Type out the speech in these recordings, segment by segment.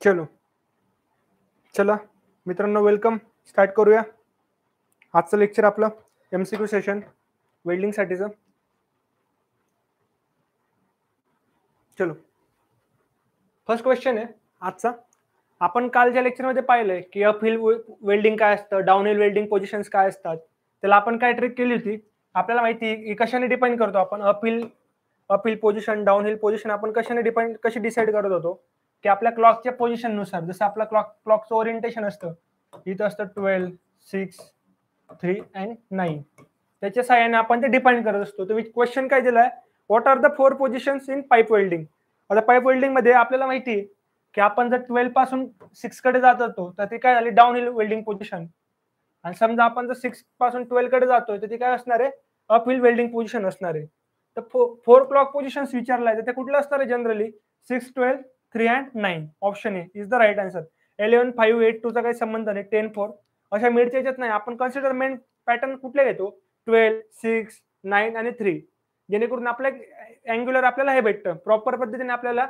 चलो चला मित्रांनो, वेलकम. स्टार्ट करूया आजचं लेक्चर आपलं MCQ सेशन वेल्डिंगसाठीचं. चलो, फर्स्ट क्वेश्चन आहे आजचा. आपण कालच्या लेक्चरमध्ये पाहिलंय की अपहिल वेल्डिंग काय असतं, डाऊनहिल वेल्डिंग पोझिशन्स काय असतात. त्याला आपण काय ट्रिक केली होती, आपल्याला माहिती आहे कशाने डिपेंड करतो आपण अपहिल पोझिशन, डाऊनहिल पोझिशन आपण कशी डिसाईड करत होतो की आपल्या क्लॉकच्या पोझिशननुसार. जसं आपलं क्लॉकचं ओरिएंटेशन असतं, इथं असतं 12, 6, 3 and 9. त्याच्या साहाय्याने आपण ते डिफाईन करत असतो. तर क्वेश्चन काय दिलाय, what are the 4 positions in pipe welding. आता पाईप वेल्डिंग मध्ये आपल्याला माहिती आहे की आपण जर 12 पासून 6 कडे जात होतो तर ती काय झाली, डाऊनहिल वेल्डिंग पोझिशन. आणि समजा आपण जर 6 पासून 12 कडे जातोय तर ती काय असणार आहे, अपहिल वेल्डिंग पोझिशन असणार आहे. तर 4 क्लॉक पोझिशन्स विचारलाय तर ते कुठलं असणार आहे generally, 6, 12, 3 and 9. Option A is the right answer. 11, 5, 8, 2 चा काही संबंध नाही, 10, 4 अशा मिडच्या याच्यात नाही. आपण कन्सिडर मेन पॅटर्न कुठले घेतो, 12, 6, 9 आणि 3, जेणेकरून आपलं अँग्युलर आपल्याला हे भेटतं, प्रॉपर पद्धतीने आपल्याला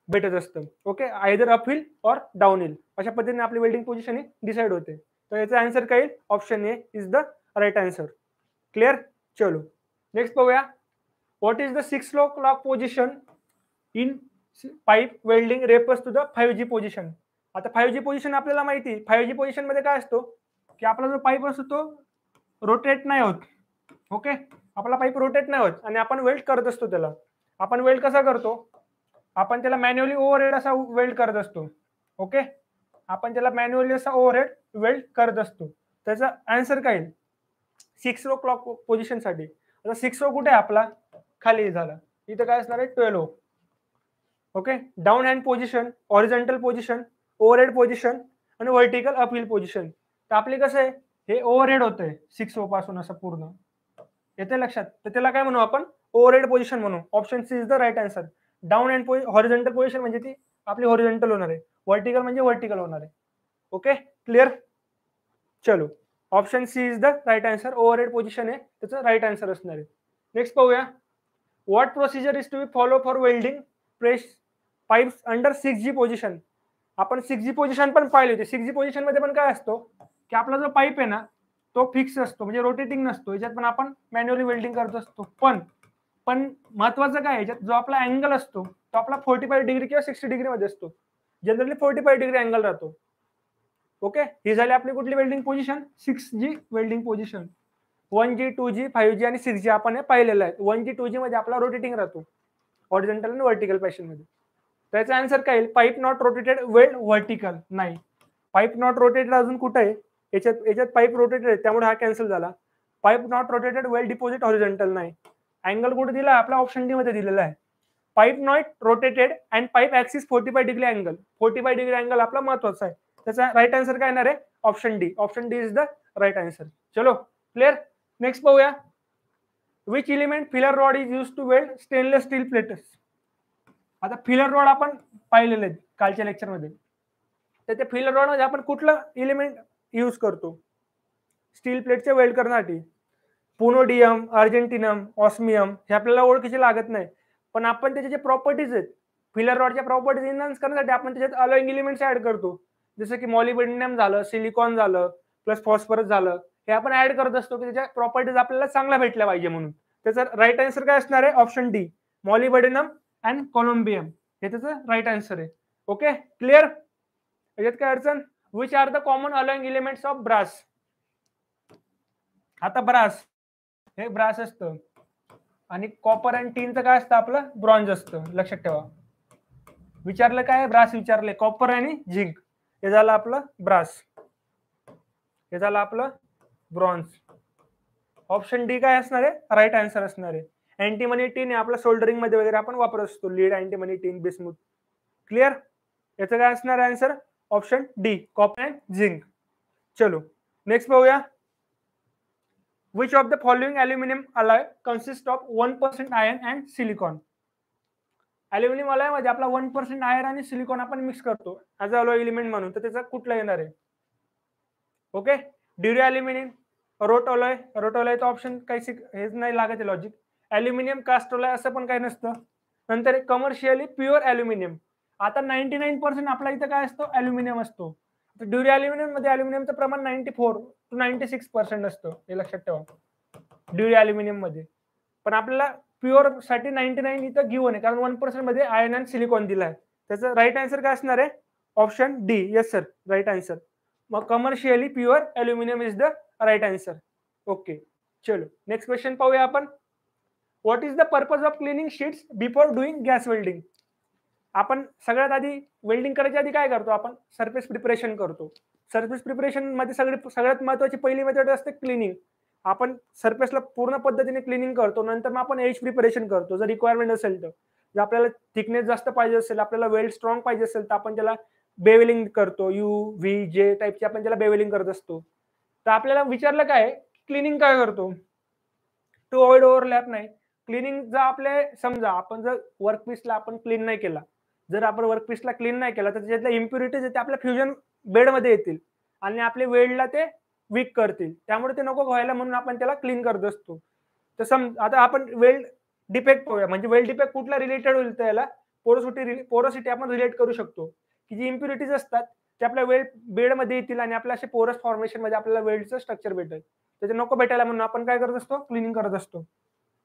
भेटत असतं. ओके, आयदर अपहिल और डाऊनहिल अशा पद्धतीने आपली वेल्डिंग पोझिशन डिसाइड होते. तर याचा आन्सर काय येईल, option A is the right answer. Clear. चलो नेक्स्ट पाहूया, what is the 6 clock position in pipe welding refers to the 5G position. आता 5G पोझिशन आपल्याला माहिती, 5G पोझिशन मध्ये काय असतो की आपला जो पाईप असतो तो रोटेट नाही होत. ओके, आपला पाईप रोटेट नाही होत आणि आपण वेल्ड करत असतो त्याला. आपण वेल्ड कसा करतो, आपण त्याला मॅन्युअली ओव्हरहेड असा वेल्ड करत असतो. ओके, आपण त्याला मॅन्युअली असा ओव्हरहेड वेल्ड करत असतो. त्याचा आन्सर काय येईल 6 क्लॉक पोझिशन साठी. आता 6 कुठे आहे आपला, खाली झाला, इथं काय असणार आहे 12. Okay, down hand position, horizontal position, overhead position आणि व्हर्टिकल अपहिल पोझिशन. तर आपले कसं आहे, हे ओव्हरहेड होतंय 6 पासून असं पूर्ण येते लक्षात. तर त्याला काय म्हणू आपण, ओव्हरहेड पोझिशन म्हणू. Option C is the right answer. Down hand horizontal position म्हणजे ती आपली हॉरिझॉन्टल होणार आहे, व्हर्टिकल म्हणजे व्हर्टिकल होणार आहे. Okay, clear. चलो, option C is the right answer. Overhead position आहे त्याचं राईट आन्सर असणार आहे. नेक्स्ट पाहूया, what procedure is to be follow for welding press pipes under 6G position. आपण 6G पोझिशन पण पाहिली होती. 6G पोझिशन मध्ये पण काय असतो की आपला जो पाईप आहे ना तो फिक्स असतो, म्हणजे रोटेटिंग नसतो. याच्यात पण आपण मॅन्युअली वेल्डिंग करत असतो. पण महत्वाचं काय, याच्यात जो आपला अँगल असतो तो आपला 45 डिग्री किंवा 60 डिग्री मध्ये असतो. जनरली 45 डिग्री अँगल राहतो. ओके, ही झाली आपली कुठली welding position, 6G welding position. 1G, 2G, 5G आणि 6G आपण हे पाहिलेलं आहे. 1G, 2G मध्ये आपला रोटेटिंग राहतो, हॉरिझॉन्टल आणि व्हर्टिकल पॅशन मध्ये. त्याचा आन्सर काय येईल, pipe not rotated weld vertical. नाही, पाईप नॉट रोटेटेड अजून कुठे आहे, याच्यात पाईप रोटेटेड आहे त्यामुळे हा कॅन्सल झाला. Pipe not rotated weld deposit horizontal नाही. अँगल कुठे दिला, आपला ऑप्शन डी मध्ये दिलेला आहे. Pipe not rotated and pipe axis 45 degree angle. 45 degree angle आपला महत्वाचा आहे. त्याचा राईट आन्सर काय येणार आहे, option D. Option D is the right answer. चलो क्लिअर. नेक्स्ट पाहूया, which element filler rod is use to weld stainless steel plates. आता फिलर रॉड आपण पाहिलेले आहेत कालच्या लेक्चरमध्ये. तर त्या फिलर रॉड मध्ये आपण कुठलं एलिमेंट यूज करतो स्टील प्लेटचे वेल्ड करण्यासाठी. पुनोडियम, अर्जेंटिनम, ऑस्मियम हे आपल्याला ओळखीचे लागत नाही, पण आपण त्याचे जे प्रॉपर्टीज आहेत फिलर रॉडच्या प्रॉपर्टीज एनहान्स करण्यासाठी आपण त्याच्यात अलॉइंग एलिमेंट्स ऍड करतो. जसं की मॉलिब्डेनम झालं, सिलिकॉन झालं, प्लस फॉस्फरस झालं, हे आपण ऍड करत असतो की त्याच्या प्रॉपर्टीज आपल्याला चांगल्या भेटल्या पाहिजे म्हणून. त्याचा राईट आन्सर काय असणार आहे, option D, molybdenum and columbium हे त्याचं राईट आन्सर आहे. Okay, clear. याच्यात काय अडचण, which are the common alloying elements of brass. आता ब्रास हे ब्रास असतं आणि कॉपर आणि टीनचं काय असतं, आपलं ब्रॉन्झ असतं. लक्षात ठेवा, विचारलं काय, ब्रास विचारले, कॉपर आणि झिंक. हे झालं आपलं ब्रास, हे झालं आपलं ब्रॉन्झ. ऑप्शन डी काय असणार आहे, राईट आन्सर असणार आहे. अँटीमनी टीन आपला सोल्डरिंग मध्ये वगैरे आपण वापरत असतो, लीड, अँटीमनी टीन, बिस्मुथ. क्लिअर. याचं काय असणार answer, option D, copper and zinc. चलो नेक्स्ट पाहूया, which of the following aluminum alloy consists of 1% iron and silicon. Aluminium alloy मध्ये आपला 1% आयर्न आणि सिलिकॉन आपण मिक्स करतो ऍज अ अलॉय एलिमेंट म्हणून. तर त्याचा कुठला येणार आहे, ओके, ड्युरी अल्युमिनियम, रोट अलॉय. रोट अलॉयचं ऑप्शन काही हेच नाही लागत लॉजिक. अल्युमिनियम कास्ट अलॉय असं पण काही नसतं. नंतर कमर्शियली प्युअर अल्युमिनियम. आता 99% आपला इथं काय असतो, अल्युमिनियम असतो. ड्युरी अल्युमिनियम मध्ये अल्युमिनियमचं प्रमाण 94 to 96% असतं, हे लक्षात ठेवा ड्युरी अल्युमिनियम मध्ये. पण आपल्याला प्युअर साठी 99 इथं गिव्हन आहे, कारण 1% मध्ये आयर्न अँड सिलिकॉन दिला आहे. त्याचं राईट आन्सर काय असणार आहे, option D. Yes sir, right answer. मग commercially pure aluminium is the right answer. Okay, चलो नेक्स्ट क्वेश्चन पाहूया आपण. What is the purpose of cleaning sheets before doing gas welding? आपण सगळ्यात आधी वेल्डिंग करायच्या आधी काय करतो, आपण सरफेस प्रिपरेशन करतो. सरफेस प्रिपरेशन मध्ये सगळ्यात महत्वाची पहिली मेथड असते क्लिनिंग. आपण सरफेसला पूर्ण पद्धतीने क्लिनिंग करतो, नंतर मग आपण एज प्रिपरेशन करतो जर रिक्वायरमेंट असेल तर. जर आपल्याला थिकनेस जास्त पाहिजे असेल, आपल्याला वेल्ड स्ट्रॉंग पाहिजे असेल तर आपण त्याला बेवेलिंग करतो, यू व्ही जे टाईपची आपण त्याला बेवेलिंग करत असतो. तर आपल्याला विचारलं काय, क्लिनिंग काय करतो, टू अवॉइड ओव्हरलॅप नाही. क्लिनिंग जर आपले समजा आपण जर वर्कपीसला आपण क्लीन नाही केला, जर आपण वर्कपीसला क्लीन नाही केला तर त्याच्यातल्या इम्प्युरिटीज ते आपल्या फ्युजन बेडमध्ये येतील आणि आपले वेल्डला ते वीक करतील. त्यामुळे ते नको व्हायला म्हणून आपण त्याला क्लीन करत असतो. तर आता आपण वेल्ड डिफेक्ट पाहूया, म्हणजे वेल्ड डिफेक्ट कुठला रिलेटेड होईल त्याला, पोरोसिटी आपण रिलेट करू शकतो, की जी इम्प्युरिटीज असतात ते आपल्या वेल्ड बेडमध्ये येतील आणि आपल्या असे पोरस फॉर्मेशन मध्ये आपल्याला वेल्डचं स्ट्रक्चर भेटेल. त्याचे नको भेटायला म्हणून आपण काय करत असतो, क्लिनिंग करत असतो.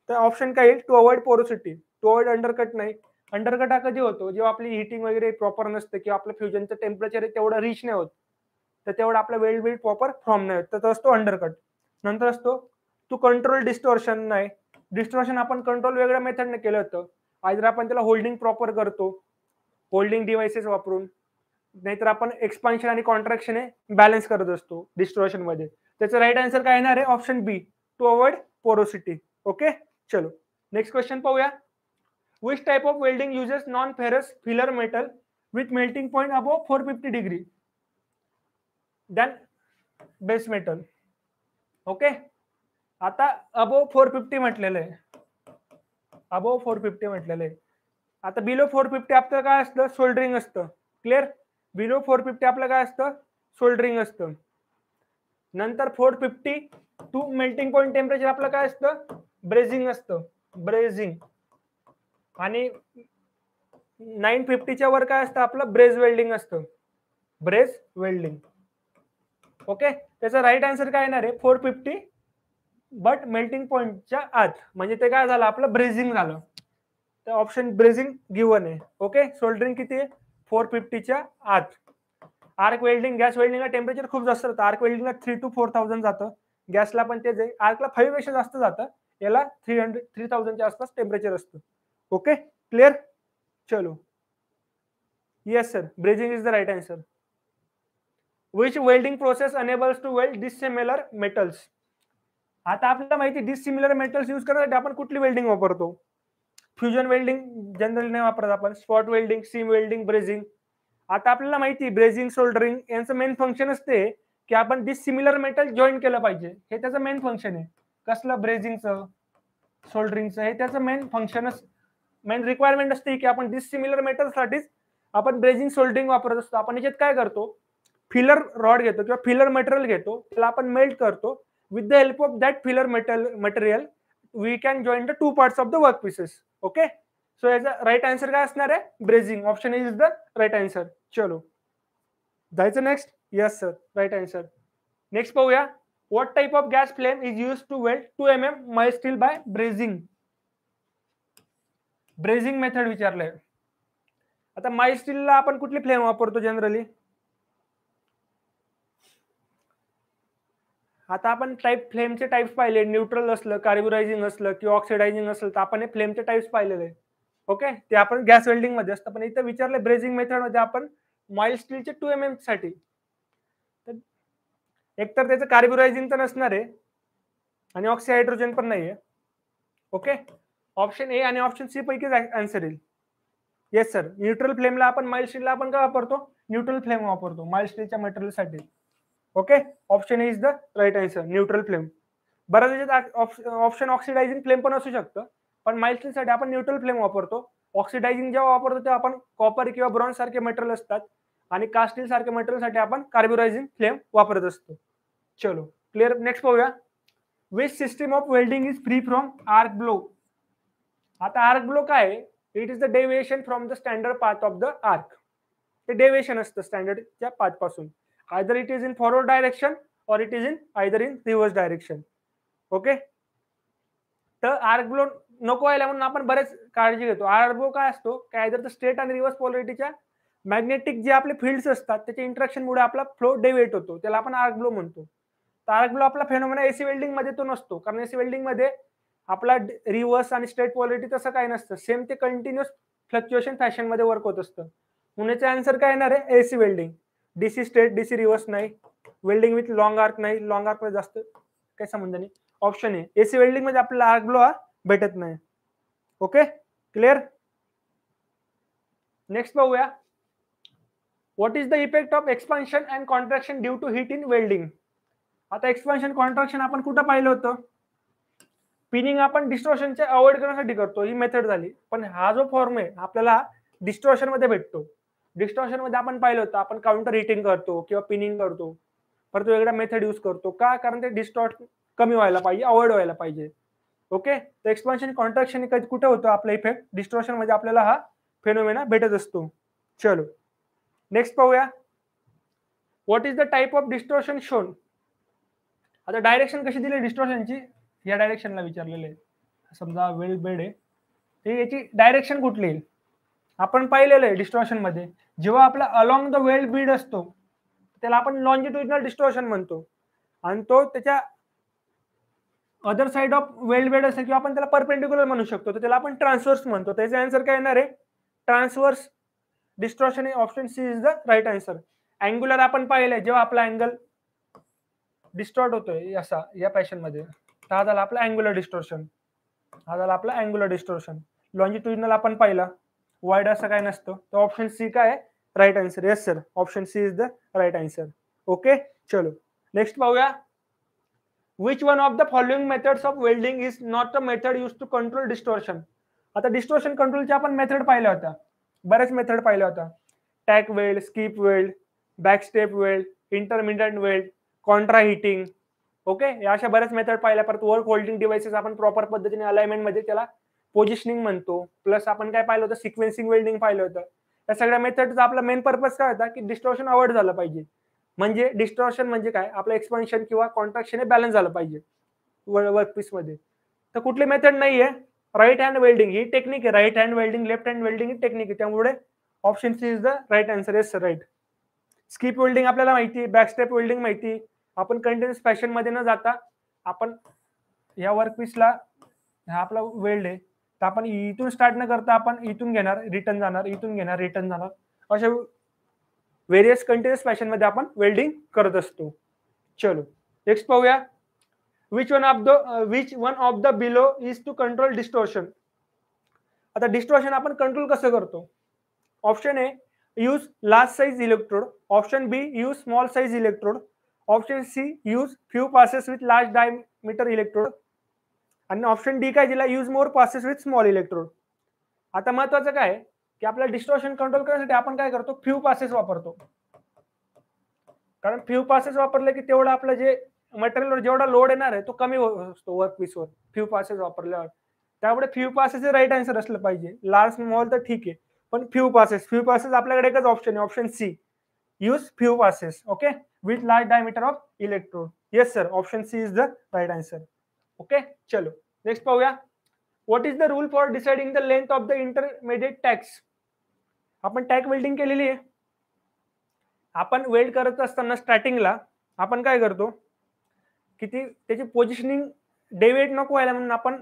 तर ऑप्शन काय येईल, to avoid porosity. To avoid undercut नाही. अंडरकट हा कधी होतो, जेव्हा आपली हिटिंग वगैरे प्रॉपर नसते किंवा आपलं फ्युजनचं टेम्परेचर तेवढं रिच नाही होत, तर तेवढा आपला वेल्ड प्रॉपर फॉर्म नाही होत, तर तो असतो अंडरकट. नंतर असतो टू कंट्रोल डिस्टॉर्शन. नाही, डिस्टॉर्शन आपण कंट्रोल वेगळ्या मेथडने केलं होतं. आयदर आपण त्याला होल्डिंग प्रॉपर करतो, होल्डिंग डिव्हाइसेस वापरून, नाहीतर आपण एक्सपान्शन आणि कॉन्ट्रॅक्शन बॅलन्स करत असतो डिस्टॉर्शन मध्ये. त्याचं राईट आन्सर काय येणार आहे, option B, to avoid porosity. Okay, चलो नेक्स्ट क्वेश्चन पाहूया. Which type of welding uses non ferrous filler metal with melting point above 450 degree then base metal? Okay, आता अबोव 450 म्हटलेलं आहे, अबोव 450 म्हटलेलं आहे. आता बिलो 450 आपलं काय असतं, सोल्डरिंग असतं. क्लिअर, बिलो 450 आपलं काय असतं, सोल्डरिंग असतं. नंतर 450 टू मेल्टिंग पॉइंट टेम्परेचर आपलं काय असतं, ब्रेझिंग असतं, ब्रेझिंग. आणि 950 च्या वर काय असतं आपलं, ब्रेज वेल्डिंग असतं, ब्रेज वेल्डिंग. ओके, त्याचा राईट आन्सर काय येणार आहे, 450 बट मेल्टिंग पॉइंटच्या आत, म्हणजे ते काय झालं, आपलं ब्रेझिंग झालं. तर ऑप्शन ब्रेझिंग गिव्हन आहे. ओके, सोल्डरिंग किती आहे, 450 च्या आत. आर्क वेल्डिंग, गॅस वेल्डिंगला टेम्परेचर खूप जास्त राहतं. आर्क वेल्डिंगला 3 to 4000 जातं, गॅसला पण तेच आहे. आर्कला 5 पेक्षा जास्त जातं, याला 3000 च्या आसपास टेम्परेचर असतं. ओके, क्लिअर, चलो. Yes sir, brazing is the right answer. Which welding process enables to weld dissimilar metals? आता आपल्याला माहिती डिसिमिलर मेटल्स यूज करण्यासाठी आपण कुठली वेल्डिंग वापरतो, फ्युजन वेल्डिंग जनरली नाही वापरत आपण, spot welding, seam welding, brazing. आता आपल्याला माहिती ब्रेझिंग, सोल्डरिंग यांचं मेन फंक्शन असते की आपण डिसिमिलर मेटल जॉईन केलं पाहिजे, हे त्याचं मेन फंक्शन आहे. कसलं, ब्रेझिंगचं, सोल्डरिंगचं, हे त्याचं मेन फंक्शनच, मेन रिक्वायरमेंट असते की आपण डिसिमिलर मेटलसाठीच आपण ब्रेझिंग सोल्डरिंग वापरत असतो. आपण याच्यात काय करतो, फिलर रॉड घेतो किंवा फिलर मटेरियल घेतो, त्याला आपण मेल्ट करतो. With the help of that filler material we can join the two parts of the work pieces. Okay, so याचा राईट आन्सर काय असणार आहे, brazing. Option is the right answer. चलो जायचं next. Yes sir, right answer. Next पाहूया. What type of gas flame is use to weld 2 mm mild steel by brazing? Brazing method विचारलंय. आता mild स्टीलला आपण कुठली फ्लेम वापरतो जनरली? आता आपण फ्लेमचे टाइप्स पाहिले, न्यूट्रल असलं, कार्बोरायझिंग असलं किंवा ऑक्सिडायझिंग असलं, तर आपण हे फ्लेमचे टाइप्स पाहिलेले. ओके, ते आपण गॅस वेल्डिंग मध्ये असतं, पण इथं विचारले ब्रेझिंग मेथड मध्ये आपण माइल्ड स्टीलचे 2 mm साठी. एकतर त्याचं कार्बोरायझिंग तर नसणार आहे आणि ऑक्सी हायड्रोजन पण नाहीये. ओके, ऑप्शन ए आणि ऑप्शन सी पैकीच आन्सर येईल. येस सर, न्यूट्रल फ्लेमला आपण माइल्ड स्टीलला आपण काय वापरतो, न्यूट्रल फ्लेम वापरतो माइल्ड स्टीलच्या मटेरियलसाठी. Okay, option A is the right answer, neutral flame. बऱ्याच ऑप्शन ऑक्सिडायझिंग फ्लेम पण असू शकतं, पण माइल्ड स्टीलसाठी आपण न्यूट्रल फ्लेम वापरतो. ऑक्सिडायझिंग जेव्हा वापरतो तेव्हा आपण कॉपर किंवा ब्रॉन्झ सारखे मटेरियल असतात आणि कास्ट स्टील सारख्या मटेरियलसाठी आपण कार्बोरायझिंग फ्लेम वापरत असतो. चलो क्लिअर. नेक्स्ट पाहूया. Which system of welding is free from arc blow? आता आर्क ब्लो काय, it is the deviation from the standard path of the arc. ते डेविएशन असतं स्टँडर्डच्या पाथ पासून. Either it is in forward direction or it is in either in reverse direction. Okay. तर arc blow नको व्हायला म्हणून आपण बरेच काळजी घेतो. आर्क ब्लो काय असतो, काय आयदर स्ट्रेट आणि रिव्हर्स पोलॅरिटीच्या मॅग्नेटिक जे आपले फील्ड्स असतात त्याच्या इंटरॅक्शनमुळे आपला फ्लो डेव्हिएट होतो, त्याला आपण आर्क ब्लो म्हणतो. तर आर्क ब्लो आपला फेनॉमेना एसी वेल्डिंग मध्ये तो नसतो, कारण एसी वेल्डिंग मध्ये आपला रिव्हर्स आणि स्ट्रेट पोलॅरिटी तसं काही नसतं. सेम ते कंटिन्युअस फ्लक्च्युएशन फॅशन मध्ये वर्क होत असतं. म्हणून याचा आन्सर काय येणार आहे, AC welding. DC straight, DC reverse नाही. वेल्डिंग विथ लॉंग आर्क नाही, लॉंग आर्क मध्ये जास्त काही संबंध नाही. ऑप्शन आहे एसी वेल्डिंग मध्ये आपल्याला आर्क ब्लो हा भेटत नाही. Okay, clear. नेक्स्ट पाहूया, what is the effect of expansion and contraction due to heat in welding. आता एक्सपान्शन कॉन्ट्रॅक्शन आपण कुठं पाहिलं होतं, पिनिंग आपण डिस्टॉर्शनचे अवॉइड करण्यासाठी करतो, ही मेथड झाली. पण हा जो फॉर्म आहे आपल्याला डिस्टॉर्शन मध्ये भेटतो. डिस्टॉर्शन मध्ये आपण पाहिलं होतं, आपण काउंटर हिटिंग करतो किंवा पिनिंग करतो, परत वेगळा मेथड यूज करतो. का, कारण ते डिस्टॉर्ट कमी व्हायला पाहिजे, अवॉइड व्हायला पाहिजे. ओके. तर एक्सपान्शन कॉन्ट्रॅक्शन कुठे होतो आपला इफेक्ट, डिस्टॉर्शन मध्ये आपल्याला हा फेनोमेना भेटत असतो. चलो नेक्स्ट पाहूया, what is the type of distortion shown. आता डायरेक्शन कशी दिली डिस्टॉर्शनची, या डायरेक्शनला विचारलेले आहे. समजा वेल बेड आहे, तर याची डायरेक्शन कुठली येईल. आपण पाहिलेलं आहे डिस्टॉर्शन मध्ये, जेव्हा आपला अलॉंग द वेल्ड बीड असतो त्याला आपण लॉन्जिट्युडिनल डिस्टॉर्शन म्हणतो, आणि तो त्याच्या other side of weld bed असेल किंवा आपण त्याला परपेंडिक्युलर म्हणू शकतो, तर त्याला आपण ट्रान्सवर्स म्हणतो. त्याचा आन्सर काय येणार आहे, transverse distortion. Option C is the right answer. Angular आपण पाहिलंय, जेव्हा आपला अँगल डिस्टॉर्ट होतोय असा या पॅशन मध्ये, हा झाला आपला अँग्युलर डिस्टॉर्शन. हा झाला आपला अँग्युलर डिस्टॉर्शन. लॉन्जिट्युडिनल आपण पाहिला, वाईड असं काय नसतं. तर ऑप्शन सी काय आहे, right answer. Yes sir, option C is the right answer. Okay, चलो नेक्स्ट पाहूया, which one of the following methods of welding is not a method use to control distortion. आता distortion कंट्रोलच्या आपण method पाहिल्या होत्या, बरेच मेथड पाहिल्या होत्या. Tack weld, skip weld, backstep weld, intermediate weld, contra heating. Okay, या अशा बऱ्याच मेथड पाहिल्या. परत वर्क होल्डिंग डिव्हाइसेस आपण प्रॉपर पद्धतीने अलाइनमेंट मध्ये त्याला पोझिशनिंग म्हणतो. प्लस आपण काय पाहिलं होतं, सिक्वेन्सिंग वेल्डिंग पाहिलं होतं. या सगळ्या मेथडचा आपला मेन पर्पज काय होता, की डिस्टॉर्शन अवॉइड झालं पाहिजे. म्हणजे डिस्टॉर्शन म्हणजे काय, आपलं एक्सपान्शन किंवा कॉन्ट्रॅक्शन हे बॅलन्स झालं पाहिजे वर्कपीस मध्ये. तर कुठली मेथड नाहीये, राईट हँड वेल्डिंग ही टेक्निक आहे. Right hand welding, left hand welding ही टेक्निक आहे. त्यामुळे option C is the right answer. Yes sir, right. Skip welding आपल्याला माहिती, बॅकस्टेप वेल्डिंग माहिती. आपण कंटिन्युअस फॅशन मध्ये न जाता आपण या वर्कपीसला, हा आपला वेल्ड आहे, तर आपण इथून स्टार्ट न करता आपण इथून घेणार, रिटर्न जाणार, इथून घेणार, रिटर्न जाणार, अशा वेरियस कंटिन्युअस फॅशन मध्ये आपण वेल्डिंग करत असतो. चलो नेक्स्ट पाहूया, which one of the below is to control distortion. आता डिस्टॉर्शन आपण कंट्रोल कसं करतो. Option A, use large size electrode. Option B, use small size electrode. Option C, use few passes with large diameter electrode. आणि option D काय दिला, use more passes with small electrode. आता महत्वाचं काय, की आपल्याला डिस्टॉर्शन कंट्रोल करण्यासाठी आपण काय करतो, फ्यू पासेस वापरतो. कारण फ्यू पासेस वापरले की तेवढं आपलं जे मटेरियलवर जेवढा लोड येणार आहे तो कमी असतो वर्कपीसवर, फ्यू पासेस वापरल्यावर. त्यामुळे फ्यू पासेस राईट आन्सर असलं पाहिजे. लार्ज स्मॉल तर ठीक आहे, पण फ्यू पासेस आपल्याकडे एकच ऑप्शन आहे, option C, use few passes. Okay, with large diameter of electrode. Yes sir, option C is the right answer. Okay, चलो नेक्स्ट पाहूया, what is the rule for deciding the length of the intermediate tacks. आपण tag welding केलेली आहे. आपण weld करत असताना स्टार्टिंगला आपण काय करतो, की त्याची पोझिशनिंग डेव्हिएट नको व्हायला म्हणून आपण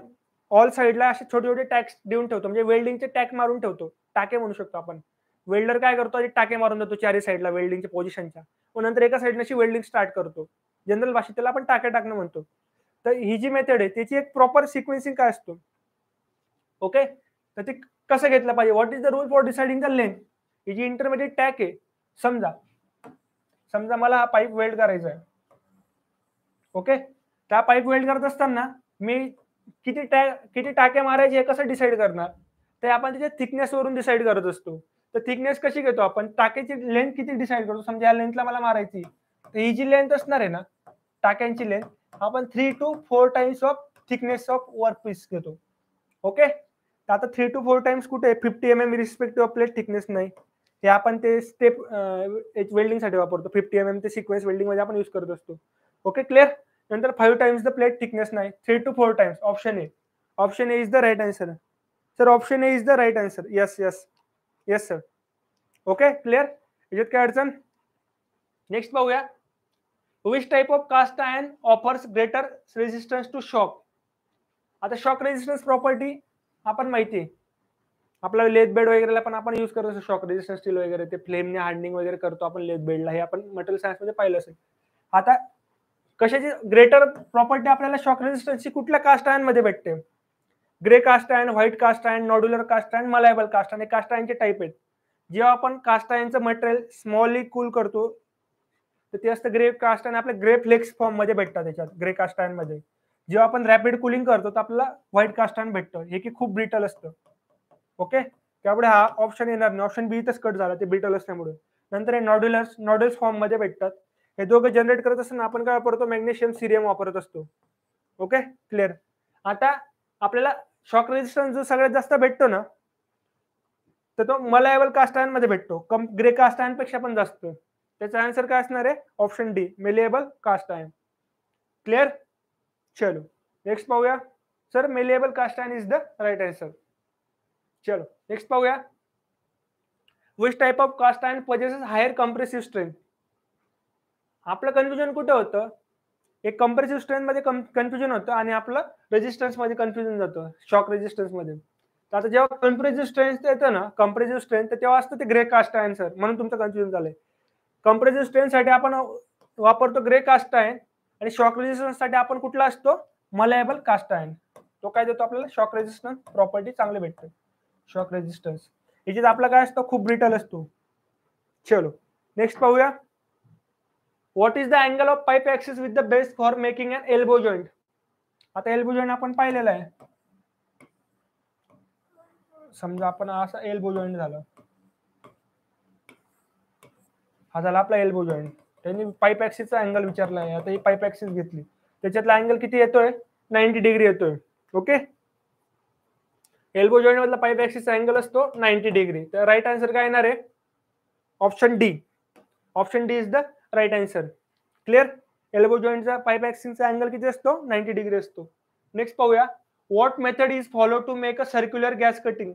ऑल साइडला असे छोटे छोटे टॅक्स देऊन ठेवतो. म्हणजे वेल्डिंगचे टॅक मारून ठेवतो, टाके म्हणू शकतो आपण. वेल्डर काय करतो, टाके मारून देतो चारही साइडला वेल्डिंगच्या पोझिशनच्या, व नंतर एका साइडने वेल्डिंग स्टार्ट करतो. जनरल भाषेत त्याला आपण टाके टाकणं म्हणतो. तर ही जी मेथड आहे त्याची एक प्रॉपर सिक्वेन्सिंग काय असतो. ओके, तर ते कसं घेतलं पाहिजे, what is the rule for deciding the length. ही जी इंटरमिडिएट टॅक आहे, समजा मला हा पाईप वेल्ड करायचा आहे. ओके, त्या पाईप वेल्ड करत असताना मी किती टाके मारायचे हे कसं डिसाईड करणार, ते आपण त्याच्या थिकनेस वरून डिसाईड करत असतो. तर थिकनेस कशी घेतो आपण, टाकेची लेंथ किती डिसाईड करतो. समजा या लेंथला मला मारायची, तर ही जी लेंथ असणार आहे ना टाक्यांची लेंथ, आपण 3 to 4 times of thickness of workpiece घेतो. ओके, आता 3 to 4 टाइम्स कुठे 50 mm respective of plate thickness नाही. हे आपण ते स्टेप वेल्डिंगसाठी वापरतो. 50 mm ते सिक्वेन्स वेल्डिंग मध्ये आपण यूज करत असतो. Okay clear. नंतर 5 टाइम्स द प्लेट थिकनेस नाही. 3 to 4 times option A. Option A is the right answer. Sir option A is the right answer. Yes yes yes sir. Okay clear. याच्यात काय अडचण. Next पाहूया. Which type of cast iron offers greater resistance to shock. आता shock resistance property आपण माहिती आहे. आपला lathe bed वगैरेला पण आपण यूज करतो शॉक रेजिस्टन्स स्टील वगैरे ते फ्लेमने हार्डनिंग वगैरे करतो आपण लेथ बेडला. हे आपण मटेरियल सायन्स मध्ये पाहिलं असेल. आता कशाची ग्रेटर प्रॉपर्टी आपल्याला शॉक रेजिस्टन्सची कुठल्या कास्ट आयर्न मध्ये भेटते. Grey cast iron, white cast iron, nodular cast iron, malleable cast iron. हे कास्ट आयर्नचे टाईप आहेत. जेव्हा आपण कास्ट आयर्नचं मटेरियल स्मॉली कूल करतो तर ते असतं ग्रे कास्ट आयर्न. आपल्या ग्रे फ्लेक्स फॉर्म मध्ये भेटतात त्याच्यात ग्रे कास्ट आयर्न मध्ये. जेव्हा आपण रॅपिड कूलिंग करतो तर आपल्याला व्हाईट कास्ट आयर्न भेटतं. हे की खूप ब्रिटल असतं. ओके त्यामुळे हा ऑप्शन येणार नाही. ऑप्शन बी इथंच कट झाला ते ब्रिटल असल्यामुळे. नंतर हे नॉड्युलस फॉर्म मध्ये भेटतात. हे दोघं जनरेट करत असताना आपण काय वापरतो मॅग्नेशियम सिरियम वापरत असतो. Okay clear. आता आपल्याला शॉक रेजिस्टन्स जो सगळ्यात जास्त भेटतो ना तर तो मलायबल कास्ट आयर्न मध्ये भेटतो. ग्रे कास्ट आयर्न पेक्षा पण जास्त. त्याचा आन्सर काय असणार आहे option D malleable cast iron. Clear. चलो नेक्स्ट पाहूया. Sir malleable cast iron is the right answer. चलो नेक्स्ट पाहूया. Which type of cast iron possesses higher compressive strength. आपलं कन्फ्युजन कुठे होतं. एक कंप्रेसिव्ह स्ट्रेंथ मध्ये कन्फ्युजन होतं आणि आपलं रेजिस्टन्स मध्ये कन्फ्युजन जातं शॉक रेजिस्टन्स मध्ये. तर आता जेव्हा कंप्रेसिव्ह स्ट्रेंथ येतं ना कंप्रेसिव्ह स्ट्रेंथ तर तेव्हा असतं ते ग्रे कास्ट आयर्न सर. म्हणून तुमचं कन्फ्युजन झालंय. कंप्रेसिव्ह स्ट्रेंथ साठी आपण वापरतो ग्रे कास्ट आयर्न आणि शॉक रेजिस्टन्स साठी आपण कुठला असतो मलायबल कास्ट आयर्न. तो काय देतो आपल्याला शॉक रेजिस्टन्स प्रॉपर्टी चांगली भेटते. शॉक रेजिस्टन्स याच्यात आपला काय असतं खूप ब्रिटल असतो. चलो नेक्स्ट पाहूया. What is the angle of pipe axis with the base for making an elbow joint. आता एल्बो जॉईंट आपण पाहिलेला आहे. समजा आपण असा एल्बो जॉईंट झाला. हा झाला आपला एल्बो जॉईंट. त्यांनी पाईप ऍक्सिसचा अँगल विचारला आहे. आता ही पाईप ऍक्सिस घेतली त्याच्यातला अँगल किती येतोय 90 डिग्री येतोय. ओके एल्बो जॉईंट मधला पाईप ऍक्सिसचा अँगल असतो 90 डिग्री. तर राईट आन्सर काय येणार आहे option D. Option D is the right answer. Clear. Elbow जॉईंटचा पाईप ऍक्सिसचा अँगल किती असतो 90 डिग्री असतो. नेक्स्ट पाहूया. What method is follow to make a circular gas cutting.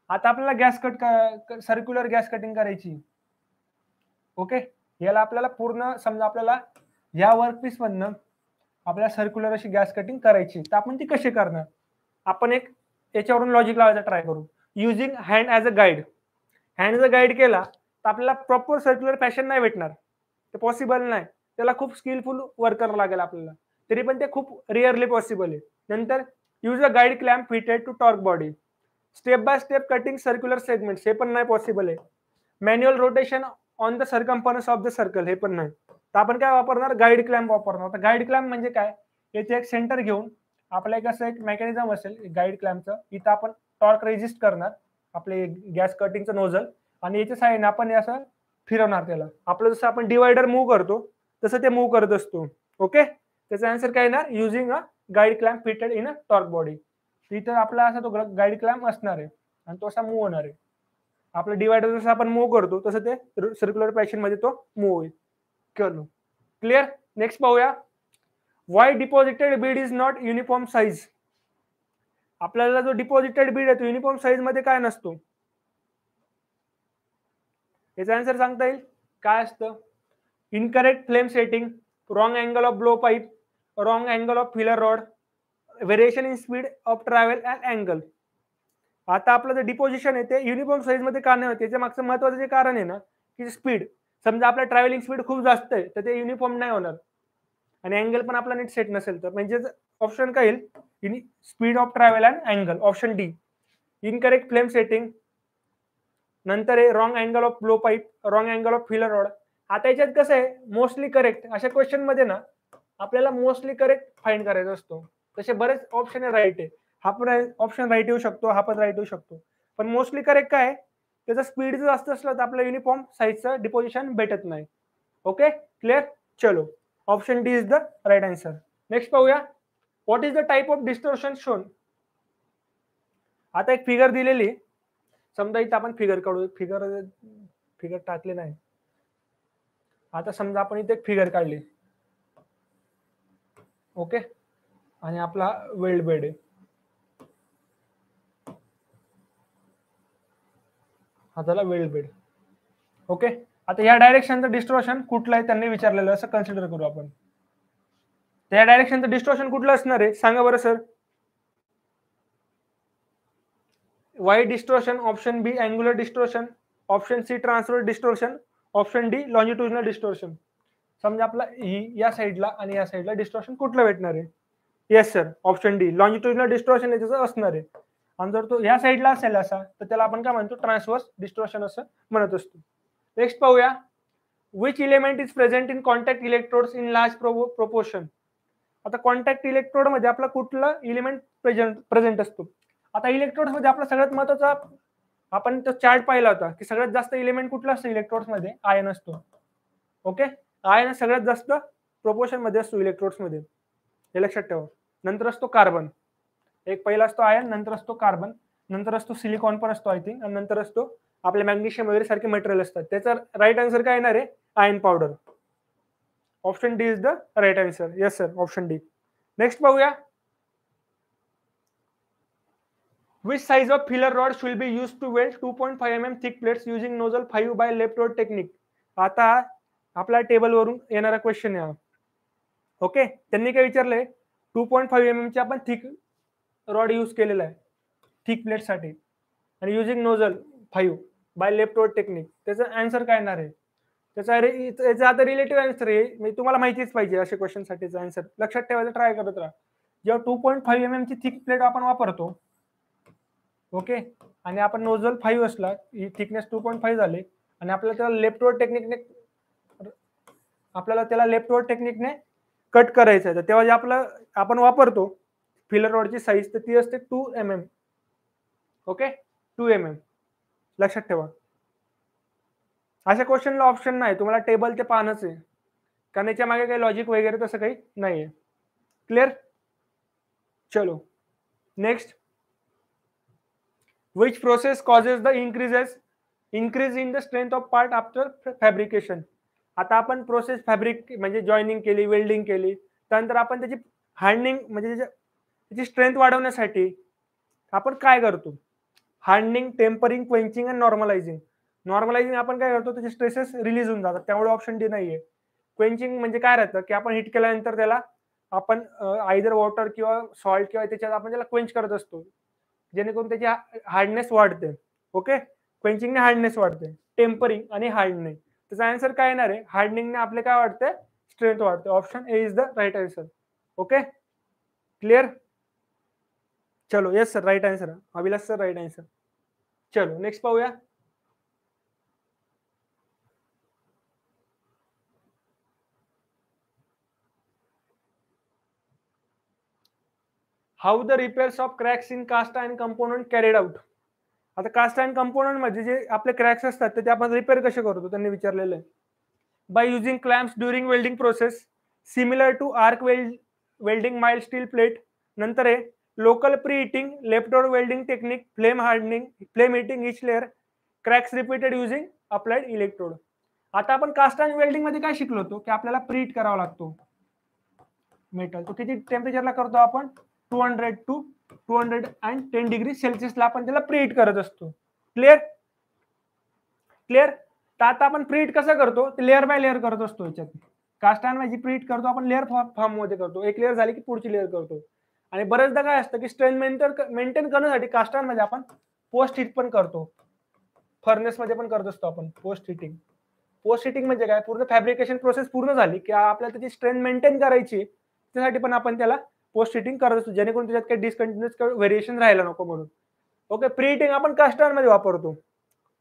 आता आपल्याला सर्क्युलर गॅस कटिंग करायची. ओके याला आपल्याला पूर्ण समजा आपल्याला या वर्कपीस मधनं आपल्याला सर्क्युलर अशी गॅस कटिंग करायची. तर आपण ती कशी करणार. आपण एक याच्यावरून लॉजिक लावायचा ट्राय करू. Using hand as a guide. Hand as a guide केला तर आपल्याला प्रॉपर सर्क्युलर फॅशन नाही भेटणार. ते पॉसिबल नाही. त्याला खूप स्किलफुल वर्क करावं लागेल आपल्याला. तरी पण ते खूप रिअरली पॉसिबल आहे. नंतर use a guide clamp fitted to torch body. Step by step cutting circular segments हे पण नाही पॉसिबल आहे. Manual rotation on the circumference of the circle हे पण नाही. तर आपण काय वापरणार गाईड क्लॅम्प वापरणार. आता गाईड क्लॅम्प म्हणजे काय याचे एक सेंटर घेऊन आपलं एक असं एक मेकॅनिझम असेल गाईड क्लॅम्पचं. इथं आपण टॉर्क रेजिस्ट करणार आपले गॅस कटिंगचं नोझल आणि याच्या साईडने आपण असं फिरवणार त्याला. आपलं जसं आपण डिवायडर मूव्ह करतो तसं ते मूव्ह करत असतो. ओके त्याचा आन्सर काय येणार using a guide clamp fitted in a torque body. इथं आपला असा तो गाईड क्लॅम्प असणार आहे आणि तो असा मूव्ह होणार आहे. आपलं डिवायडर जसं आपण मूव्ह करतो तसं ते सर्क्युलर फॅशन मध्ये तो मूव्ह होईल. क्लिअर. नेक्स्ट पाहूया. Y deposited Beed is not uniform size. आपल्याला जो डिपॉझिटेड बीड आहे तो युनिफॉर्म साईज मध्ये काय नसतो. याचा आन्सर सांगता येईल काय असतं. Incorrect flame setting, wrong angle of blow pipe, wrong angle of filler rod, variation in speed of travel and angle. आता आपलं जे डिपोजिशन आहे ते युनिफॉर्म साईज मध्ये का नाही होत त्याच्या मागचं महत्वाचं जे कारण आहे ना की स्पीड. समजा आपला ट्रॅव्हलिंग स्पीड खूप जास्त आहे तर ते युनिफॉर्म नाही होणार आणि अँगल पण आपला नीट सेट नसेल तर म्हणजे ऑप्शन काय येईल speed of travel and angle. Option D. Incorrect flame setting, नंतर आहे wrong angle of blow pipe, wrong angle of filler rod. आता याच्यात कसं आहे मोस्टली करेक्ट अशा क्वेश्चन मध्ये ना आपल्याला मोस्टली करेक्ट फाइंड करायचा असतो. तसे बरेच ऑप्शन आहे राईट आहे. हा पण ऑप्शन राईट येऊ शकतो हा पण राईट येऊ शकतो पण मोस्टली करेक्ट काय त्याचा स्पीड जर जास्त असलं तर आपलं युनिफॉर्म साईजचं डिपोजिशन भेटत नाही. Okay clear. चलो option D is the right answer. Next पाहूया. What is the type of distortion shown. आता एक फिगर दिलेली, समजा इथं आपण फिगर काढू, फिगर टाकले नाही. आता समजा आपण इथे एक फिगर काढली, ओके, आणि आपला वेल्ड बेड आहे, हा झाला वेल्ड बेड. ओके, आता या डायरेक्शनचं डिस्टॉर्शन कुठलं आहे त्यांनी विचारलेलं, असं कन्सिडर करू आपण. त्या डायरेक्शनचं डिस्टॉर्शन कुठलं असणार आहे सांगा बरं sir. Y distortion, option B angular distortion, option C transverse distortion, option D longitudinal distortion. समजा आपला या साईडला आणि या साईडला डिस्टॉर्शन कुठलं भेटणार आहे? Yes sir, option D longitudinal distortion याचं असणार आहे. आणि जर तो या साईडला असेल असा तर त्याला आपण काय म्हणतो, ट्रान्सवर्स डिस्टॉर्शन असं म्हणत असतो. नेक्स्ट पाहूया, which element is present in contact electrodes in large proportion. आता कॉन्टॅक्ट इलेक्ट्रोड मध्ये आपला कुठला इलेमेंट प्रेझेंट असतो? आता इलेक्ट्रोड मध्ये आपला सगळ्यात महत्वाचा, आपण तो चार्ट पाहिला होता की सगळ्यात जास्त इलेमेंट कुठला असतो इलेक्ट्रोड्स मध्ये? आयन असतो. ओके, आयन सगळ्यात जास्त प्रोपोर्शन मध्ये असतो इलेक्ट्रोड्स मध्ये, हे लक्षात ठेवा. नंतर असतो कार्बन, एक पहिला असतो आयन, नंतर असतो कार्बन, नंतर असतो सिलिकॉन पण असतो आय थिंक, आणि नंतर असतो आपले मॅग्नेशियम वगैरे सारखे मटेरियल असतात. त्याचा राईट आन्सर काय येणार आहे? Iron powder. Option D is the right answer. Yes sir, option D. Next पाहूया, which size of filler rod should be used to weld 2.5 mm thick plates using nozzle 5 by left rod technique. आता आपला table वरून येणारा question आहे. Okay, त्यांनी काय विचारलंय, 2.5 mm चे आपण थिक रॉड यूज केलेला आहे थिक प्लेट साठी, आणि using nozzle 5 by left road technique. त्याचं आन्सर काय येणार आहे? त्याचा आता रिलेटिव्ह आन्सर आहे, म्हणजे तुम्हाला माहितीच पाहिजे अशा क्वेश्चन साठीचा आन्सर लक्षात ठेवायचा ट्राय करत राहा. जेव्हा 2.5 mm ची थिक प्लेट आपण वापरतो, ओके, आणि आपण नोझल 5 असला, ही थिकनेस 2.5 झाली, आणि आपल्याला त्याला लेफ्ट रोड टेक्निकने कट करायचं आहे, तर तेव्हा जे आपण वापरतो फिलर रॉडची साईज, तर ती असते 2 mm. ओके, 2 mm लक्षात ठेवा. अशा क्वेश्चनला ऑप्शन नाही, तुम्हाला टेबल ते पाहणंच आहे, कारण याच्या मागे काही लॉजिक वगैरे तसं काही नाहीये. क्लिअर? चलो next, which process causes the increase in the strength of part after fabrication. आता आपण प्रोसेस फॅब्रिक म्हणजे जॉईनिंग केली, वेल्डिंग केली, त्यानंतर आपण त्याची हार्डनिंग म्हणजे त्याची स्ट्रेंथ वाढवण्यासाठी आपण काय करतो? हार्डनिंग, टेम्परिंग, क्वेंचिंग आणि नॉर्मलायझिंग. नॉर्मलायझिंग आपण काय करतो, त्याचे स्ट्रेसेस रिलीज होऊन जातात, त्यामुळे ऑप्शन डी नाहीये. क्वेंचिंग म्हणजे काय राहतं की आपण हिट केल्यानंतर त्याला आपण आयदर वॉटर किंवा सॉल्ट किंवा त्याच्यात आपण त्याला क्वेंच करत असतो, जेणेकरून त्याची हार्डनेस वाढते. ओके, क्वेंचिंगने हार्डनेस वाढते, टेम्परिंग आणि हार्डनिंग. त्याचा आन्सर काय येणार आहे? हार्डनिंगने आपले काय वाढते? स्ट्रेंथ वाढते. Option A is the right answer. Okay, clear? चलो, yes sir, right answer. Abhilash sir, right answer. चलो नेक्स्ट पाहूया, how the repairs of cracks in cast iron component carried out. आता कास्ट आयर्न कंपोनंट मध्ये जे आपले cracks असतात तर ते आपण रिपेअर कसे करतो त्यांनी विचारलेलं आहे. By using clamps during welding process similar to arc welding mild steel plate. नंतर आहे local pre heating, left rod welding technique, flame hardening, flame heating each layer, cracks repeated using applied electrode. आता आपण caste iron welding मध्ये काय शिकलो होतो की आपल्याला प्री हिट करावा लागतो मेटल. तो किती टेम्परेचरला करतो आपण? 200 to 210 डिग्री सेल्सिअसला आपण त्याला प्रीहीट करत असतो. क्लिअर? क्लिअर? तर आता आपण प्रीहीट कसं करतो, ते लेअर बाय लेअर करत असतो. याच्यात कास्ट आयर्न जी प्रीहीट करतो आपण लेअर फॉर्म मध्ये करतो, एक लेअर झाली की पुढची लेअर करतो. आणि बरेचदा काय असतं की स्ट्रेंथ मेंटेन करण्यासाठी कास्ट आयर्न मध्ये आपण पोस्ट हीट पण करतो, फर्नेस मध्ये पण करत असतो आपण पोस्ट हिटिंग. पोस्ट हिटिंग म्हणजे काय? पूर्ण फॅब्रिकेशन प्रोसेस पूर्ण झाली की आपल्याला त्याची स्ट्रेंथ मेंटेन करायची, त्यासाठी पण आपण त्याला पोस्ट हिटिंग करत असतो, जेणेकरून त्याच्यात काही डिसकंटिन्युअस व्हेरिएशन राहायला नको म्हणून. ओके, प्रीहीटिंग आपण कास्ट आयर्न मध्ये वापरतो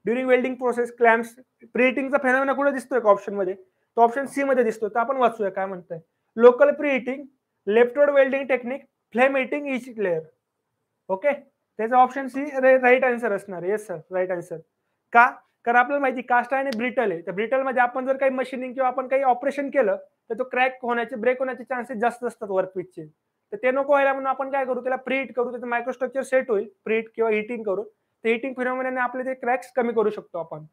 ड्युरिंग वेल्डिंग प्रोसेस. क्लॅम्प्स प्रीहीटिंगचा फेनॉमेना कुठे दिसतोय का ऑप्शन मध्ये? तो ऑप्शन सी मध्ये दिसतो. तर आपण वाचूया काय म्हणतंय. Local preheating, left rod welding technique, flame heating each layer. Okay, त्याचा ऑप्शन सी राईट आन्सर असणार. Yes sir, right answer. का? कारण आपल्याला माहिती कास्ट आयर्न ब्रिटल आहे, तर ब्रिटल मध्ये आपण जर काही मशीनिंग किंवा आपण काही ऑपरेशन केलं तर तो क्रॅक होण्याचे, ब्रेक होण्याचे चान्सेस जास्त असतात वर्कपीसचे. तर ते नको व्हायला म्हणून आपण काय करू, त्याला प्रीहीट करू, त्याचं मायक्रोस्ट्रक्चर सेट होईल, प्रीहीट किंवा हिटिंग करू. ते हिटिंग फिनॉमिनाने आपले ते क्रॅक्स कमी करू शकतो आपण.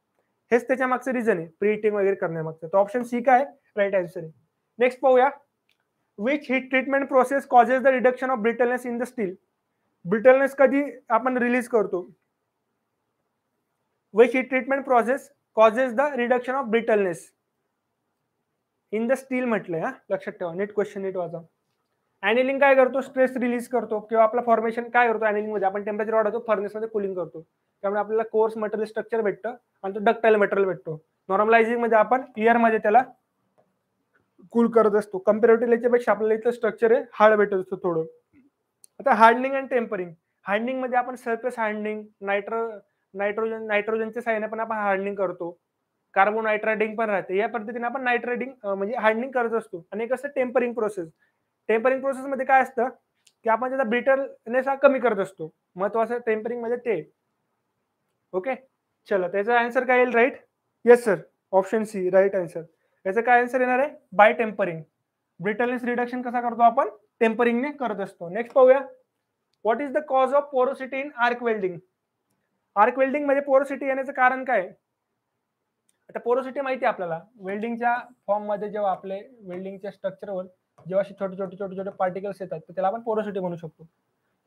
हेच त्याच्या मागचं रिझन आहे प्रीहीटिंग वगैरे करण्यामागचं. तर ऑप्शन सी काय राईट आन्सर आहे. नेक्स्ट पाहूया, which heat treatment process causes the reduction of brittleness in the steel. Brittleness कधी आपण रिलीज करतो? Which heat treatment process causes the reduction of brittleness in the steel म्हटलंय. हा लक्षात ठेवा, नीट क्वेश्चन नीट वाचा. अॅनिलिंग काय करतो? स्ट्रेस रिलीज करतो किंवा आपला फॉर्मेशन काय करतो अॅनिलिंग मध्ये, आपण टेम्परेचर वाढवतो, फर्नेस मध्ये कुलिंग करतो, त्यामुळे आपल्याला कोर्स मटेरियल स्ट्रक्चर भेटतं आणि तो डक्टाइल मटेरियल भेटतो. नॉर्मलायझिंग मध्ये आपण एअर मध्ये त्याला कूल करत असतो. कम्पॅरेटिव्हली याच्यापेक्षा आपल्याला इथलं स्ट्रक्चर आहे हार्ड भेटत असतो थोडं. आता हार्डनिंग अँड टेम्परिंग. हार्डनिंग मध्ये आपण सरफेस हार्डनिंग, नायट्रोजनच्या साह्याने पण आपण हार्डनिंग करतो, कार्बोनायट्रायडिंग पण राहते. या पद्धतीने आपण नायट्रेडिंग म्हणजे हार्डनिंग करत असतो. आणि एक असतं टेम्परिंग प्रोसेस. टेम्परिंग प्रोसेस मध्ये काय असतं की आपण त्याचा ब्रिटलनेस हा कमी करत असतो. महत्वाचं टेम्परिंग मध्ये ते. ओके चला, त्याचा आन्सर काय येईल? Right. Yes sir, option C right answer. याचा काय आन्सर येणार आहे? Bye tampering. ब्रिटलनेस रिडक्शन कसा करतो आपण? टेम्परिंगने करत असतो. नेक्स्ट पाहूया, what is the cause of porosity in arc welding. Arc welding मध्ये पोरोसिटी येण्याचं कारण काय? आता पोरोसिटी माहिती आहे आपल्याला, वेल्डिंगच्या फॉर्म मध्ये जेव्हा आपले वेल्डिंगच्या स्ट्रक्चरवर जेव्हा छोटे छोटे छोटे छोटे पार्टिकल्स येतात तर त्याला आपण पोरोसिटी म्हणू शकतो.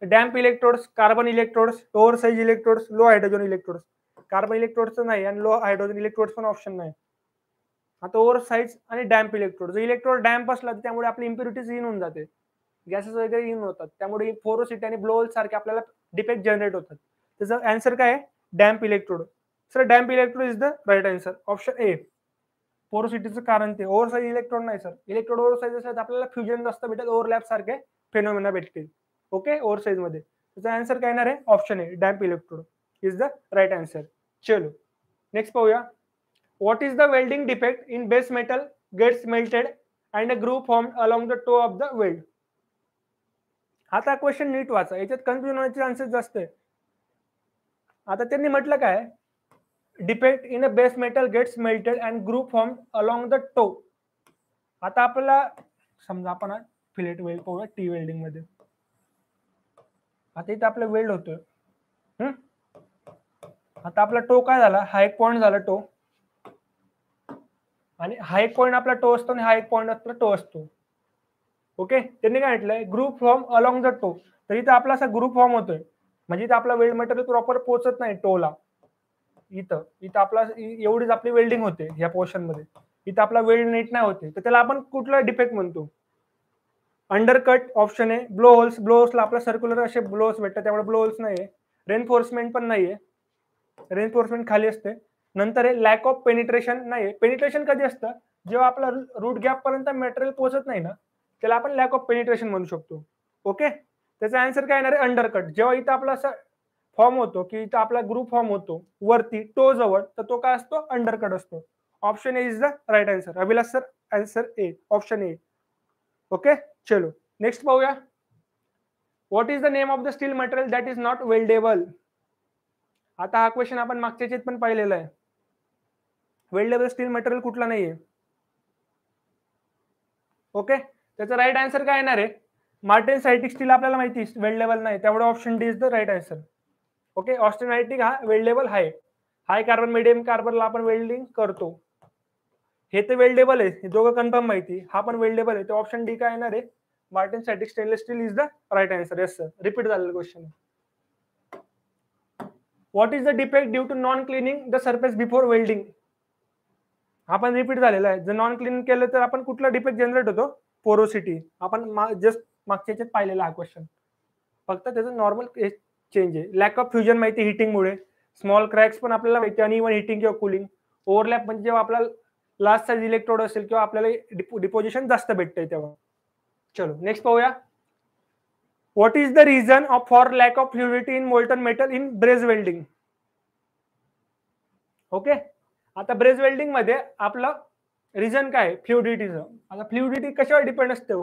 Damp electrodes, carbon electrodes, over size electrodes, low hydrogen electrodes. Carbon इलेक्ट्रोड्सचं नाही आणि लो हायड्रोजन इलेक्ट्रोड्स पण ऑप्शन नाही. आता ओव्हर साइज आणि डॅम्प इलेक्ट्रोड. जर इलेक्ट्रोड डॅम्प असला तर त्यामुळे आपली इम्प्युरिटीज इन होऊन जाते, गॅसेस वगैरे इन होतात, त्यामुळे पोरोसिटी आणि ब्लो होल सारखे आपल्याला डिफेक्ट जनरेट होतात. त्याचा आन्सर काय आहे? Damp electrode. Sir damp electrode is the right answer, option A. पोरोसिटीचं कारण ते. ओव्हर साइज इलेक्ट्रोड नाही सर. इलेक्ट्रोड ओव्हर साइज असेल तर आपल्याला फ्युजन जास्त भेटेल, ओव्हरलॅप सारखे फेनोमेना भेटतील. ओके, ओव्हर साइज मध्ये. त्याचा आन्सर काय येणार आहे? Option A, damp electrode is the right answer. चलो नेक्स्ट पाहूया, what is the welding defect in base metal gets melted and a groove formed along the toe of the weld. आता question नीट वाचा, याच्यात confusion होण्याचे chances जास्त आहे. आता त्यांनी म्हटलं काय, defect in a base metal gets melted and groove form along the toe. आता आपल्याला समजा आपण फिलेट वेल्ड पाहूया टी वेल्डिंग मध्ये. आता इथे आपला वेल्ड होतोय. आता आपला टो काय झाला? हा एक पॉइंट झाला टो, आणि हा एक पॉइंट आपला टो असतो आणि हा एक पॉइंट आपला टो असतो. ओके, त्यांनी काय म्हटलंय? Group form along the toe. तर इथं आपला असा ग्रुप फॉर्म होतोय, म्हणजे इथं आपला वेल्ड मटेरियल प्रॉपर पोहोचत नाही टोला. इथं आपला एवढीच आपली वेल्डिंग होते या पोर्शन मध्ये, इथं आपला वेल्ड नीट नाही होते, तर त्याला आपण कुठला डिफेक्ट म्हणतो? अंडरकट ऑप्शन आहे. ब्लो होल्स, ब्लो होल्सला आपला सर्क्युलर असे ब्लो होल्स भेटतात, त्यामुळे ब्लो होल्स नाहीये. रेनफोर्समेंट पण नाहीये, रेनफोर्समेंट खाली असते. नंतर आहे लॅक ऑफ पेनिट्रेशन नाहीये. पेनिट्रेशन कधी असतं? जेव्हा आपला रूट गॅप पर्यंत मटेरियल पोहोचत नाही ना, त्याला आपण लॅक ऑफ पेनिट्रेशन म्हणू शकतो. ओके, त्याचा आन्सर काय येणार आहे? अंडरकट. जेव्हा इथं आपला असा फॉर्म होतो की इथं आपला ग्रुप फॉर्म होतो वरती टो जवळ, तर तो काय असतो? अंडरकट असतो. Option A is the right answer. Abhilash sir answer A, option A. Okay चलो नेक्स्ट पाहूया, what is the name of the steel material that is not weldable. आता हा क्वेश्चन आपण मागच्या याच्यात पण पाहिलेला आहे. वेल्डेबल स्टील मटेरियल कुठला नाहीये. ओके, त्याचा राईट आन्सर काय येणार आहे? मार्टेनसाइटिक स्टील आपल्याला माहिती वेल्डेबल नाही, त्यामुळे option D is the right answer. Okay, austenitic हा वेल्डेबल आहे. हाय कार्बन मिडियम कार्बनला आपण वेल्डिंग करतो, हे तर वेल्डेबल आहे, हे दोघं कन्फर्म माहिती. हा पण वेल्डेबल आहे, तर ऑप्शन डी काय येणार आहे? Martensitic stainless steel is the right answer. Yes sir, repeat झालेला question. What is the defect due to non cleaning the surface before welding. हा पण रिपीट झालेला आहे. जर नॉन क्लीन केलं तर आपण कुठला डिफेक्ट जनरेट होतो? पोरोसिटी. आपण जस्ट मागच्या याच्यात पाहिलेला हा क्वेश्चन, फक्त त्याचं नॉर्मल चेंज आहे. लॅक ऑफ फ्युजन माहिती हिटिंगमुळे, स्मॉल क्रॅक्स पण आपल्याला माहिती, आणि इव्हन हिटिंग किंवा कुलिंग. ओव्हरलॅप म्हणजे जेव्हा आपल्याला लार्ज साइज इलेक्ट्रोड असेल किंवा आपल्याला डिपोजिशन जास्त भेटतंय तेव्हा. चलो नेक्स्ट पाहूया, what is the reason for lack of fluidity in molten metal in ब्रेज welding. Okay, आता ब्रेज वेल्डिंग मध्ये आपलं रिझन काय? फ्लुइडिटीचं. आता फ्लुइडिटी कशावर डिपेंड असते?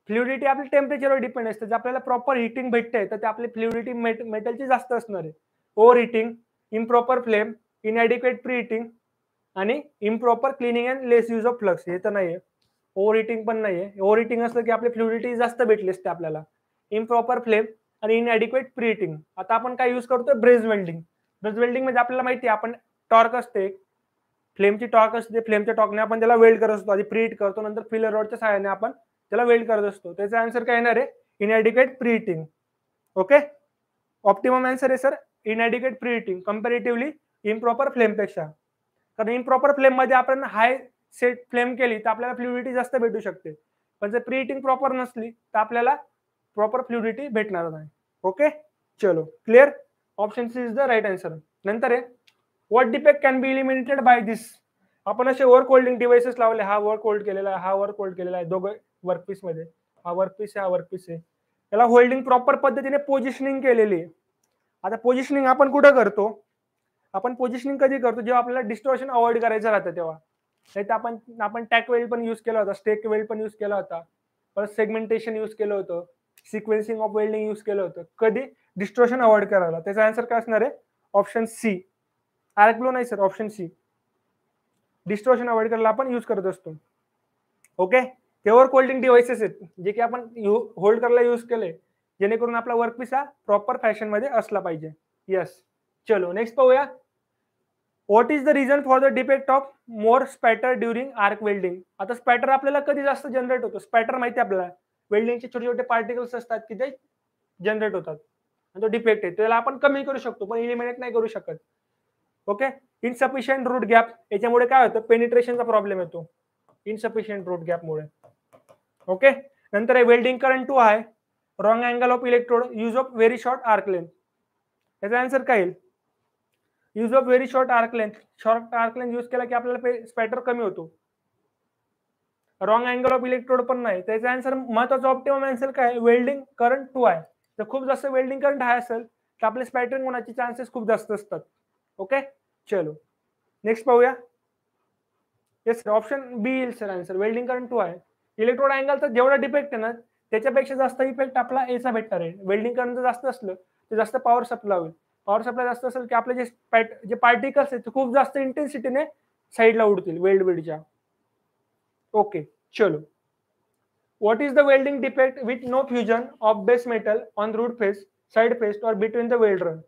फ्लुइडिटी आपल्या टेम्परेचरवर डिपेंड असते. जर आपल्याला प्रॉपर हिटिंग भेटते तर आपली फ्लुइडिटी मेटलची जास्त असणार आहे. Over heating, improper flame, inadequate pre heating, आणि improper cleaning and less use of flux, हे तर नाहीये. ओव्हर हिटिंग पण नाहीये. ओव्हर हिटिंग असलं की आपली फ्लुइडिटी जास्त भेटली असते आपल्याला. इम्प्रॉपर फ्लेम आणि इनएडिक्वेट प्री हिटिंग. आता आपण काय यूज करतोय, ब्रेझ वेल्डिंग. ब्रेझ वेल्डिंग मध्ये आपल्याला माहिती आहे, आपण टॉर्क असते, फ्लेमची टॉर्क असते, फ्लेमच्या टॉर्कने आपण त्याला वेल्ड करत असतो. आधी प्री हिट करतो, नंतर फिलर रॉडच्या सहाय्याने आपण त्याला वेल्ड करत असतो. त्याचा आन्सर काय येणार आहे, inadequate pre heating. Okay, optimum answer आहे sir inadequate pre heating comparatively improper फ्लेमपेक्षा. कारण इम्प्रॉपर फ्लेम मध्ये आपण हाय सेट फ्लेम केली तर आपल्याला फ्लुइडिटी जास्त भेटू शकते, पण जर प्री हिटिंग प्रॉपर नसली तर आपल्याला प्रॉपर फ्लुइडिटी भेटणार नाही. ओके, चलो clear. Option C is the right answer. नंतर आहे what defect can be eliminated by this. आपण असे वर्क होल्डिंग डिव्हाइसेस लावले, हा वर्क होल्ड केलेला आहे, हा वर्क होल्ड केलेला आहे, दोघं वर्कपीस मध्ये, हा वर्कपीस आहे, हा वर्कपीस आहे. त्याला होल्डिंग प्रॉपर पद्धतीने पोझिशनिंग केलेली आहे. आता पोझिशनिंग आपण कुठं करतो, आपण पोझिशनिंग कधी करतो, जेव्हा आपल्याला डिस्टॉर्शन अवॉइड करायचं राहतं तेव्हा. नाही तर आपण टॅक वेल्ड पण यूज केला होता, स्टेक वेल्ड पण यूज केला होता, परत सेगमेंटेशन यूज केलं होतं, सिक्वेन्सिंग ऑफ वेल्डिंग यूज केलं होतं. कधी, डिस्टॉर्शन अवॉइड करायला. त्याचा आन्सर काय असणार आहे, ऑप्शन सी. आर्क ब्लो नाही sir, option C. Distortion avoid करायला आपण यूज करत असतो. ओके, ते वर्क होल्डिंग डिव्हाइसेस आहेत जे की आपण होल्ड करायला यूज केले, जेणेकरून आपला वर्कपीस हा प्रॉपर फॅशन मध्ये असला पाहिजे. यस, चलो नेक्स्ट पाहूया. What is the reason for the defect of more spatter during arc welding. आता स्पॅटर आपल्याला कधी जास्त जनरेट होतो, स्पॅटर माहिती आपल्याला वेल्डिंगचे छोटे छोटे पार्टिकल्स असतात की ते जनरेट होतात आणि तो डिफेक्ट आहे, त्याला आपण कमी करू शकतो पण इलिमिनेट नाही करू शकत. ओके, इनसफिशियंट रूट गॅप, याच्यामुळे काय होतं, पेनिट्रेशनचा प्रॉब्लेम येतो इनसफिशियंट रूट गॅप मुळे. ओके, नंतर आहे welding current too high, wrong angle of electrode, use of very short arc length. याचा आन्सर काय येईल, use of very short arc length. Short arc length use केला की आपल्याला स्पॅटर कमी होतो. रॉंग अँगल ऑफ इलेक्ट्रोड पण नाही. त्याचा आन्सर, महत्वाचा ऑप्टिमम आन्सर काय, वेल्डिंग करंट टू हाय. तर खूप जास्त वेल्डिंग करंट हाय असेल तर आपले स्पॅटरिंग होण्याचे चान्सेस खूप जास्त असतात. ओके, चलो नेक्स्ट पाहूया. येस, ऑप्शन बी येईल sir answer, welding current too high. Electrode अँगलचा जेवढा डिफेक्ट आहे ना त्याच्यापेक्षा जास्त इफेक्ट आपला एचा भेटणार आहे. वेल्डिंग करंट जास्त असलं तर जास्त पॉवर सप्लाय होईल. पॉवर सप्लाय जास्त असेल की आपले जे पार्टिकल्स आहेत ते खूप जास्त इंटेन्सिटीने साईडला उडतील वेल्ड वेडच्या. ओके, चलो. What is the welding defect with no fusion of base metal on root face, side face or between the weld run?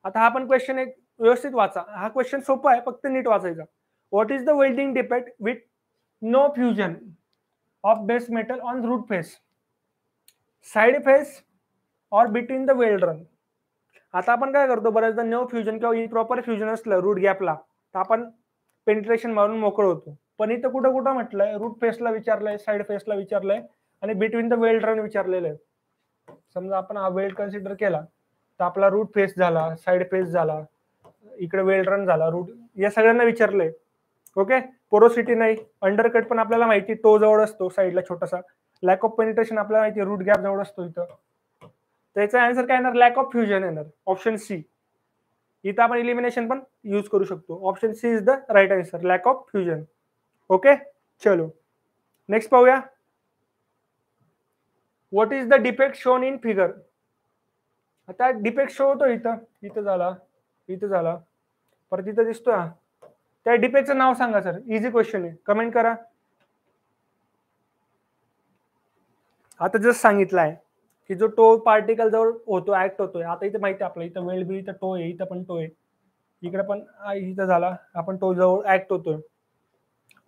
आता हा पण क्वेश्चन एक व्यवस्थित वाचा. हा क्वेश्चन सोपा आहे, फक्त नीट वाचायचा. What is the welding defect with no fusion of base metal on root face, side face or between the weld run? आता आपण काय करतो, बऱ्याचदा नो फ्युजन किंवा इम्प्रॉपर फ्युजन असलं रूट गॅपला तर आपण पेनिट्रेशन मारून मोकळ होतो. पण इथं कुठं कुठं म्हटलंय, रूट फेसला विचारलंय, साइड फेसला विचारलंय आणि बिटवीन द वेल्ड रन विचारलेलं आहे. समजा आपण हा वेल्ड कन्सिडर केला तर आपला रूट फेस झाला, साइड फेस झाला, इकडे वेल्ड रन झाला, रूट, या सगळ्यांना विचारलंय. ओके, पोरोसिटी नाही, अंडरकट पण आपल्याला माहिती टो जवळ असतो साईडला छोटासा, लॅक ऑफ पेनिट्रेशन आपल्याला माहिती रूट गॅप जवळ असतो इथं. त्याचा आन्सर काय येणार, लॅक ऑफ फ्युजन येणार, ऑप्शन सी. इथं आपण इलिमिनेशन पण यूज करू शकतो. Option C is the right answer, lack of fusion. Okay, चलो नेक्स्ट पाहूया. What is the defect shown in figure. आता डिफेक्ट शो होतो इथं, इथं झाला, इथं झाला, परत इथं दिसतोय. त्या डिफेक्टचं नाव सांगा सर, इझी क्वेश्चन आहे, कमेंट करा. आता जस्ट सांगितलं आहे की जो टो पार्टिकल जवळ होतो, ऍक्ट होतोय. आता इथे माहिती आहे आपलं, इथं वेल्ड बी, इथं टो आहे, इथं पण टो आहे, इकडे पण इथं झाला, आपण टो जवळ ऍक्ट होतोय.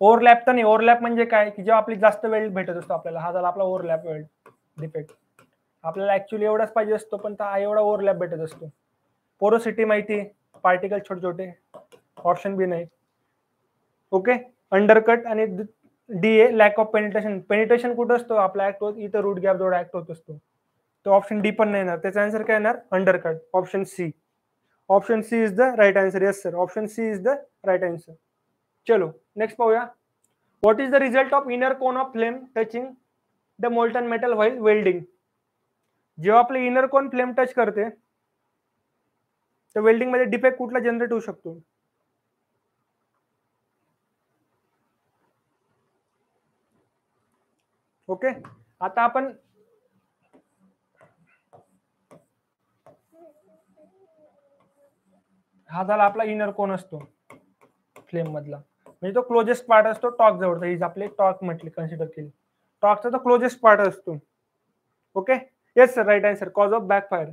ओव्हरलॅप तर नाही. ओव्हरलॅप म्हणजे काय की जेव्हा आपली जास्त वेल्ड भेटत असतो आपल्याला, हा झाला आपला ओव्हरलॅप वेल्ड डिफेक्ट. आपल्याला ऍक्च्युअली एवढाच पाहिजे असतो पण हा एवढा ओव्हरलॅप भेटत असतो. पोरोसिटी माहिती, पार्टिकल छोटे छोटे, ऑप्शन बी नाही. ओके, अंडरकट आणि D A lack of penetration. Penetration कुठं असतो आपला ऍक्ट होत, इथं रूट गॅप जवळ ऍक्ट होत असतो. तो ऑप्शन डी पण नाही येणार. त्याचा आन्सर काय येणार, undercut, option C. Option C is the right answer. Yes sir, option C is the right answer. चलो नेक्स्ट पाहूया. What is the result of inner cone of flame touching the molten metal while welding. जेव्हा आपले inner कोन flame touch करते तर welding मध्ये defect कुठला generate होऊ शकतो. ओके, आता आपण हा झाला आपला इनर कोन असतो फ्लेम मधला. म्हणजे तो क्लोजेस्ट पार्ट असतो टॉर्क जवळचा, ही आपले टॉर्क म्हटले कन्सिडर केली, टॉर्कचा तो क्लोजेस्ट पार्ट असतो. Okay, yes sir, right answer. Cause of backfire,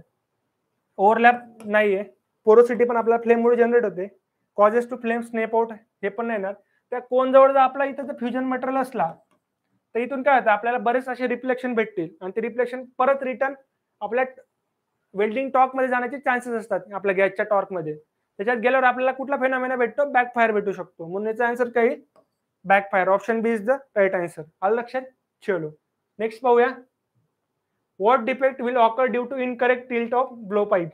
overlap नाहीये, पोरोसिटी पण आपल्या फ्लेममुळे जनरेट होते, causes to flame snap out हे पण नाही येणार. त्या कोण जवळ जर आपला इथं जर फ्युजन मटेरियल असला तर इथून काय होतं, आपल्याला बरेच असे रिफ्लेक्शन भेटतील आणि ते रिफ्लेक्शन परत रिटर्न आपल्या वेल्डिंग टॉर्क मध्ये जाण्याचे चान्सेस असतात आपल्या गॅसच्या टॉर्क मध्ये. त्याच्यात गेल्यावर आपल्याला कुठला फेनॉमेना भेटतो, बॅकफायर भेटू शकतो. म्हणून याचा आन्सर काही backfire, option B is the right answer. आलं लक्षात? चलो नेक्स्ट पाहूया. What defect will occur due to incorrect tilt of blow pipe.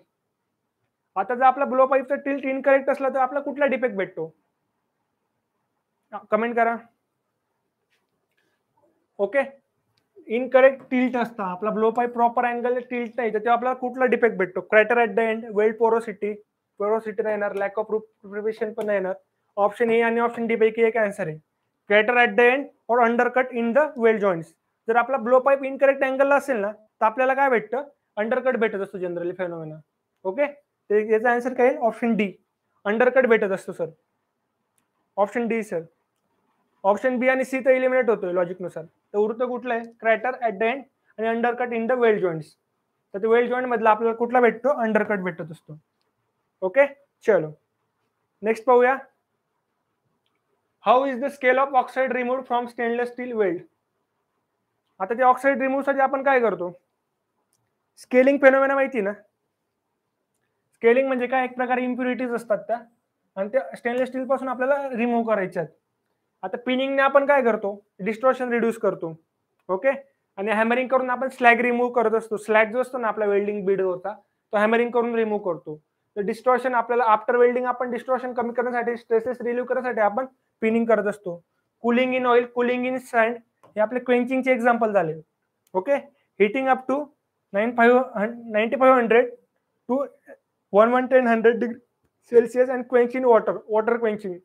आता जर आपला ब्लो पाईपचा टिल्ट इनकरेक्ट असला तर आपला कुठला डिफेक्ट भेटतो, कमेंट करा. ओके, इनकरेक्ट टिल्ट असता आपला blow pipe proper angle tilt नाही तर तेव्हा आपल्याला कुठला डिफेक्ट भेटतो, crater at the end, weld porosity, porosity नाही येणार, लॅक ऑफ प्रिपरेशन पण नाही येणार. ऑप्शन ए आणि ऑप्शन डी पैकी एक आन्सर आहे, क्रॅटर ॲट द एंड और undercut in the weld joints. जर आपला ब्लो पाईप इनकरेक्ट अँगलला असेल ना तर आपल्याला काय भेटतं, अंडरकट भेटत असतो जनरली फेनॉमेना. ओके, तर याचा आन्सर काय, ऑप्शन डी, अंडरकट भेटत असतो sir. Option D sir. Option B आणि सी तर इलिमिनेट होतोय लॉजिकनुसार, तर उरतं कुठलं आहे, क्रॅटर ॲट द एंड आणि undercut in the weld joints. तर ते वेल्ड जॉइंट मधला आपल्याला कुठला भेटतो, अंडरकट भेटत असतो. ओके, चलो नेक्स्ट पाहूया. How is the scale of oxide removed from stainless steel weld. आता ते ऑक्साइड रिमूव्ह साठी आपण काय करतो, स्केलिंग फेनॉमेना माहिती ना. स्केलिंग म्हणजे काय, एक प्रकारे इम्प्युरिटीज असतात त्या आणि त्या स्टेनलेस स्टील पासून आपल्याला रिमूव्ह करायच्या आहेत. आता पिनिंगने आपण काय करतो, डिस्टॉर्शन रिड्यूस करतो. ओके, आणि हॅमरिंग करून आपण स्लॅग रिमूव्ह करत असतो. स्लॅग जो असतो ना आपला वेल्डिंग बीड होता तो हॅमरिंग करून रिमूव्ह करतो. तर डिस्टॉर्शन आपल्याला आफ्टर वेल्डिंग आपण डिस्टॉर्शन कमी करण्यासाठी, स्ट्रेसेस रिलीव्ह करण्यासाठी आपण पिनिंग करत असतो. Cooling in oil, cooling in sand हे आपले क्वेंचिंगचे एक्झाम्पल झाले. Okay, heating up to 9500 to 1110 degree Celsius and quench in water, water quenching.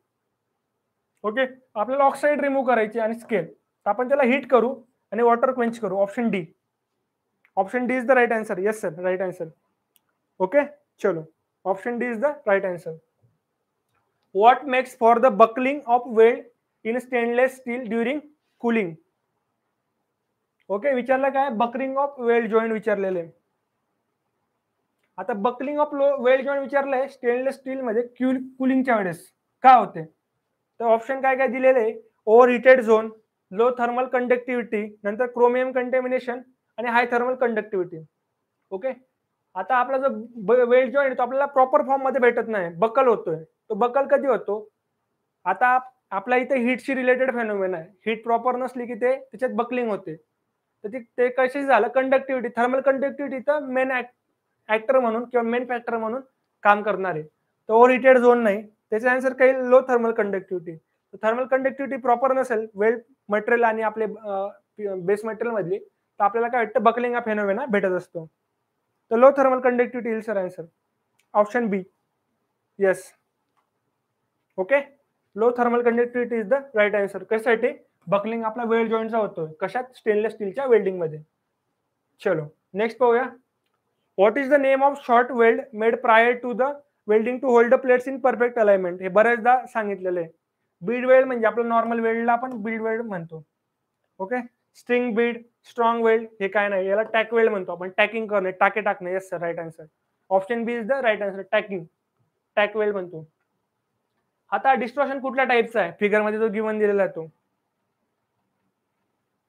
Okay, आपल्याला ऑक्साईड रिमूव्ह करायची आणि स्केल, तर आपण त्याला हीट करू आणि वॉटर क्वेंच करू. Option D, option D is the right answer. Yes sir, right answer. Okay, चलो option D is the right answer. What makes for the buckling of weld in stainless steel during cooling. Okay, विचारलं काय, buckling of weld joint विचारलेले. आता buckling of weld joint विचारलंय stainless steel मध्ये कुलिंगच्या वेळेस का होते, तर ऑप्शन काय काय दिलेले, over heated zone, low thermal conductivity, नंतर क्रोमियम कंटेमिनेशन आणि हाय थर्मल कंडक्टिव्हिटी. ओके, आता आपला जो वेल्ड जॉईंट तो आपल्याला प्रॉपर फॉर्म मध्ये भेटत नाही, बकल होतोय. तो बकल कधी होतो, आता आपल्या इथे हीटशी रिलेटेड फेनोमेना आहे, हीट प्रॉपर नसली की ते त्याच्यात बकलिंग होते. तर ते कशी झालं, कंडक्टिव्हिटी, थर्मल कंडक्टिव्हिटी तर मेन ऍक्टर म्हणून किंवा मेन फॅक्टर म्हणून काम करणार आहे. तर ओव्हर हिटेड झोन नाही, त्याचा आन्सर काही low thermal conductivity. Thermal conductivity proper नसेल वेल्ड मटेरियल आणि आपले बेस मटेरियल मधली, तर आपल्याला काय वाटतं, बकलिंग हा फेनोमेना भेटत असतो. तर लो थर्मल कंडक्टिव्हिटी येईल sir answer, option B. Yes, okay, low thermal conductivity is the right answer. कशासाठी, बकलिंग आपला वेल्ड जॉईंटचा होतोय, कशात, स्टेनलेस स्टीलच्या वेल्डिंग मध्ये. चलो नेक्स्ट पाहूया. What is the name of short weld made prior to the welding to hold the plates in perfect alignment. हे बऱ्याचदा सांगितलेलं आहे. बीड वेल्ड म्हणजे आपलं नॉर्मल वेल्डला आपण बीड वेल्ड म्हणतो. Okay, string Beed, strong weld हे काय नाही, याला टॅक वेल्ड म्हणतो आपण, टॅकिंग करणे, टाके टाकणे. Yes sir, right answer. Option B is the right answer, tacking, tack weld म्हणतो. आता डिस्टॉर्शन कुठल्या टाईपचा आहे, फिगर मध्ये जो गिवन दिलेला आहे तो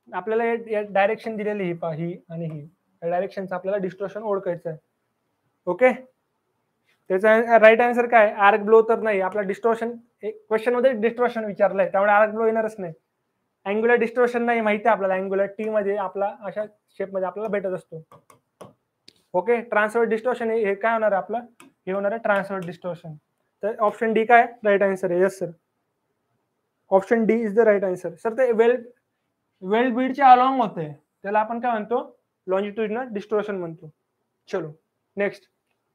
आपल्याला डायरेक्शन दिलेली ही आणि ही डायरेक्शनचा आपल्याला डिस्टॉर्शन ओळखायचं आहे. ओके, त्याचा राईट आन्सर काय, आर्क ब्लो तर नाही. आपला डिस्टॉर्शन क्वेश्चन मध्ये डिस्टॉर्शन विचारलंय त्यामुळे आर्क ब्लो येणारच नाही. अँग्युलर डिस्टॉर्शन नाही माहिती आहे आपल्याला, अँग्युलर टी मध्ये आपला अशा शेप मध्ये आपल्याला भेटत असतो. ओके, ट्रान्सफर डिस्टॉर्शन हे काय होणार आहे आपलं, हे होणार आहे ट्रान्सफर डिस्टॉर्शन. तर ऑप्शन डी काय राईट आन्सर आहे. Yes sir, option D is the right answer. Sir ते वेल्ड बीडचे अलॉंग होते त्याला आपण काय म्हणतो, लॉन्जिट्युडिनल डिस्टॉर्शन म्हणतो. चलो next.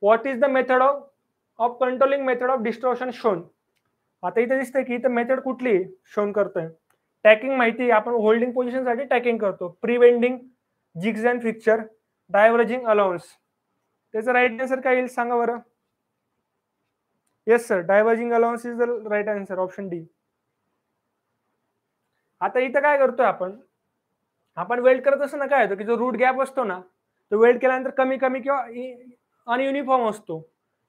What is the method of controlling method of distortion shown. आता इथे दिसतंय की इथं मेथड कुठली शोन करतोय, टॅकिंग माहिती, आपण होल्डिंग पोझिशन साठी टॅकिंग करतो, pre bending, jigs and fixture, diverging allowance. त्याचं राईट आन्सर काय येईल सांगा बरं. Yes sir, diverging allowance is the right answer, option D. आता इथं काय करतोय आपण वेल्ड करत असताना काय होतं की जो रूट गॅप असतो ना तो वेल्ड केल्यानंतर कमी कमी किंवा अनयुनिफॉर्म असतो.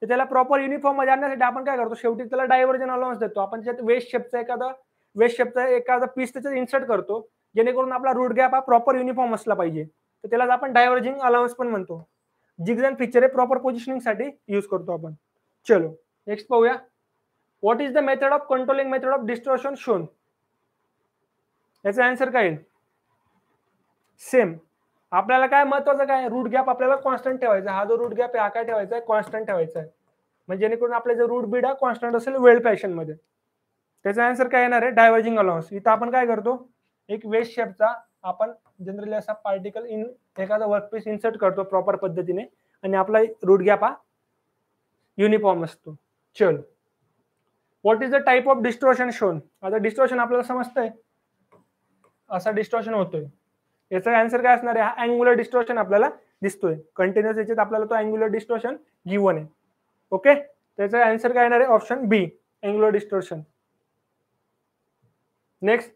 तर त्याला प्रॉपर युनिफॉर्म मध्ये आणण्यासाठी आपण काय करतो शेवटी त्याला डायव्हर्जन अलाउन्स देतो. आपण त्याच्यात वेस्ट शेपचा एखादा पीस त्याच्यात इन्सर्ट करतो जेणेकरून आपला रूट गॅप हा प्रॉपर युनिफॉर्म असला पाहिजे. तर त्याला आपण डायव्हर्जिंग अलाउन्स पण म्हणतो. जिगझॅग फीचर आहे प्रॉपर पोझिशनिंग साठी यूज करतो आपण. चलो नेक्स्ट पाहूया. What is the method of controlling method of distortion shown. याचा आन्सर काय येईल? सेम. आपल्याला काय महत्वाचं काय रूट गॅप आपल्याला कॉन्स्टंट ठेवायचा. हा जो रूट गॅप आहे हा काय ठेवायचा आहे कॉन्स्टंट ठेवायचा आहे. म्हणजे जेणेकरून आपला जो रूट बीड हा कॉन्स्टंट असेल वेल्ड फॅशन मध्ये. त्याचा आन्सर काय येणार आहे डायव्हर्जिंग अलाउन्स. इथं आपण काय करतो एक वेस्ट शेपचा आपण जनरली असा पार्टिकल इन एखादा वर्कपीस इन्सर्ट करतो प्रॉपर पद्धतीने आणि आपला रूट गॅप हा युनिफॉर्म असतो. चल what is the type of distortion shown. आता डिस्टॉर्शन आपल्याला समजतंय असा डिस्टॉर्शन होतोय. याचा आन्सर काय असणार आहे हा अँग्युलर डिस्टॉर्शन आपल्याला दिसतोय. कंटिन्युअस याच्यात आपल्याला तो अँग्युलर डिस्टॉर्शन गिवन आहे. ओके त्याचा आन्सर काय येणार आहे option B angular distortion. Next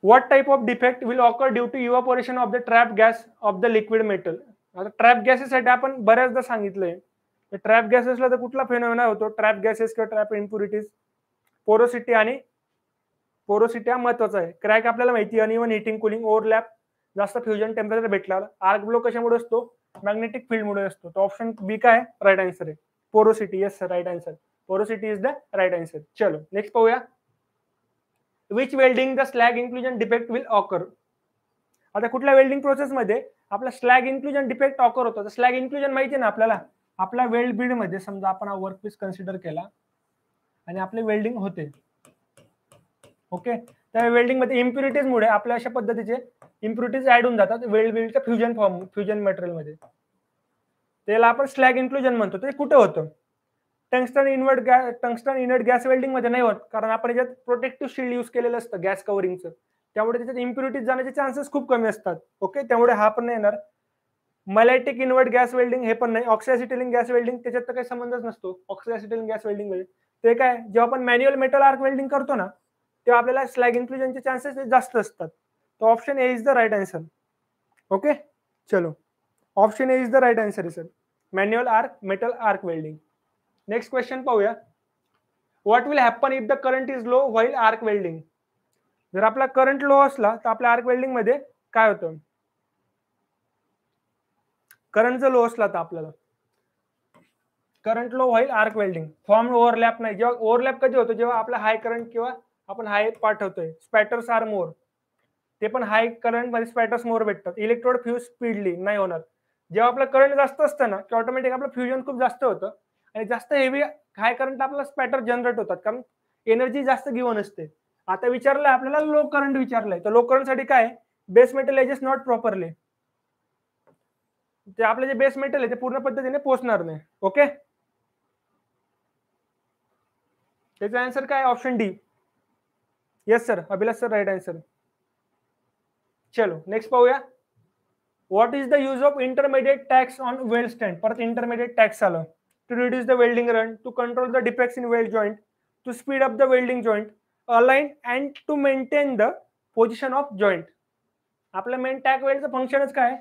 what type of defect will occur due to evaporation of the trap gas of the liquid metal. आता ट्रॅप गॅसेससाठी आपण बऱ्याचदा सांगितलंय ट्रॅप गॅसेसला तर कुठला फेनॉमेना होतो ट्रॅप गॅसेस किंवा ट्रॅप इम्प्युरिटीज पोरोसिटी आणि पोरोसिटी हा महत्वाचा आहे. क्रॅक आपल्याला माहिती अनइव्हन हिटिंग कुलिंग ओव्हरलॅप जास्त फ्युजन टेम्परेचर भेटला आर्क ब्लो कशामुळे असतो मॅग्नेटिक फील्डमुळे असतो. तो ऑप्शन बी काय राईट आन्सर आहे porosity. Yes sir right answer porosity is the right answer. चलो नेक्स्ट पाहूया. Which welding the slag inclusion defect will occur. आता कुठल्या वेल्डिंग प्रोसेस मध्ये आपला स्लॅग इन्क्लुजन डिफेक्ट ऑकर होतो. स्लॅग इन्क्लुजन माहिती आहे ना आपल्याला आपला वेल्ड बीड मध्ये समजा आपण हा वर्कपीस कन्सिडर केला आणि आपले वेल्डिंग होते. ओके त्या वेल्डिंग मध्ये इम्प्युरिटीज मुळे आपल्या अशा पद्धतीचे इम्प्युरिटीज ऍड होऊन जातात वेल्ड बीडच्या फ्युजन मटेरियल मध्ये. त्याला आपण स्लॅग इन्क्लुजन म्हणतो. ते कुठे होतं टंगस्टन इनर्ट गॅस वेल्डिंग मध्ये नाही होत कारण आपण याच्यात प्रोटेक्टिव्ह शील्ड यूज केलेलं असतं गॅस कव्हरिंगचं. त्यामुळे त्याच्यात इम्प्युरिटीज जाण्याचे चान्सेस खूप कमी असतात. ओके त्यामुळे हा पण नाही येणार. मॅलेटिक इन्व्हर्ट गॅस वेल्डिंग हे पण नाही. ऑक्सिडायसिटिलिंग गॅस वेल्डिंग त्याच्यात तर काही संबंधच नसतो. ऑक्सिडायसिटिलिंग गॅस वेल्डिंग मध्ये ते काय जेव्हा आपण मॅन्युअल मेटल आर्क वेल्डिंग करतो ना तेव्हा आपल्याला स्लॅग इन्क्लुजनचे चान्सेस जास्त असतात. तो option A is the right answer. Okay चलो option A is the right answer आहे sir manual arc metal arc welding. Next question पाहूया. What will happen if the current is low while arc welding. जर आपला current low असला तर आपल्या arc welding मध्ये काय होतं करंट जर लो असला तर आपल्याला current low while arc welding form overlap नाही. जेव्हा ओव्हरलॅप कधी होतो जेव्हा आपला हाय करंट किंवा आपण हाय पाठवतोय स्पॅटर्स आर मोर. ते पण हाय करंट मध्ये स्पॅटर्स मोर भेटतात. इलेक्ट्रोड फ्यूज स्पीडली नाही होणार. जेव्हा आपलं करंट जास्त असतं ना की ऑटोमॅटिक आपलं फ्युजन खूप जास्त होतं आणि जास्त हेवी हाय करंट आपला स्पॅटर जनरेट होतात कारण एनर्जी जास्त गिवन असते. आता विचारलंय आपल्याला लो करंट विचारलंय तर लो करंट साठी काय base metal edges not properly ते आपले जे बेस मेटल आहे ते पूर्ण पद्धतीने पोचणार नाही. ओके त्याचा आन्सर काय option D. Yes sir Abhilash sir right answer. चलो नेक्स्ट पाहूया. What is the use of intermediate tacks on weld stand. परत इंटरमिडिएट टॅक्स आलं. To reduce the welding run to control the defects in weld joint to speed up the welding joint align and to maintain the position of joint. आपलं main tag वेल्डचं फंक्शनच काय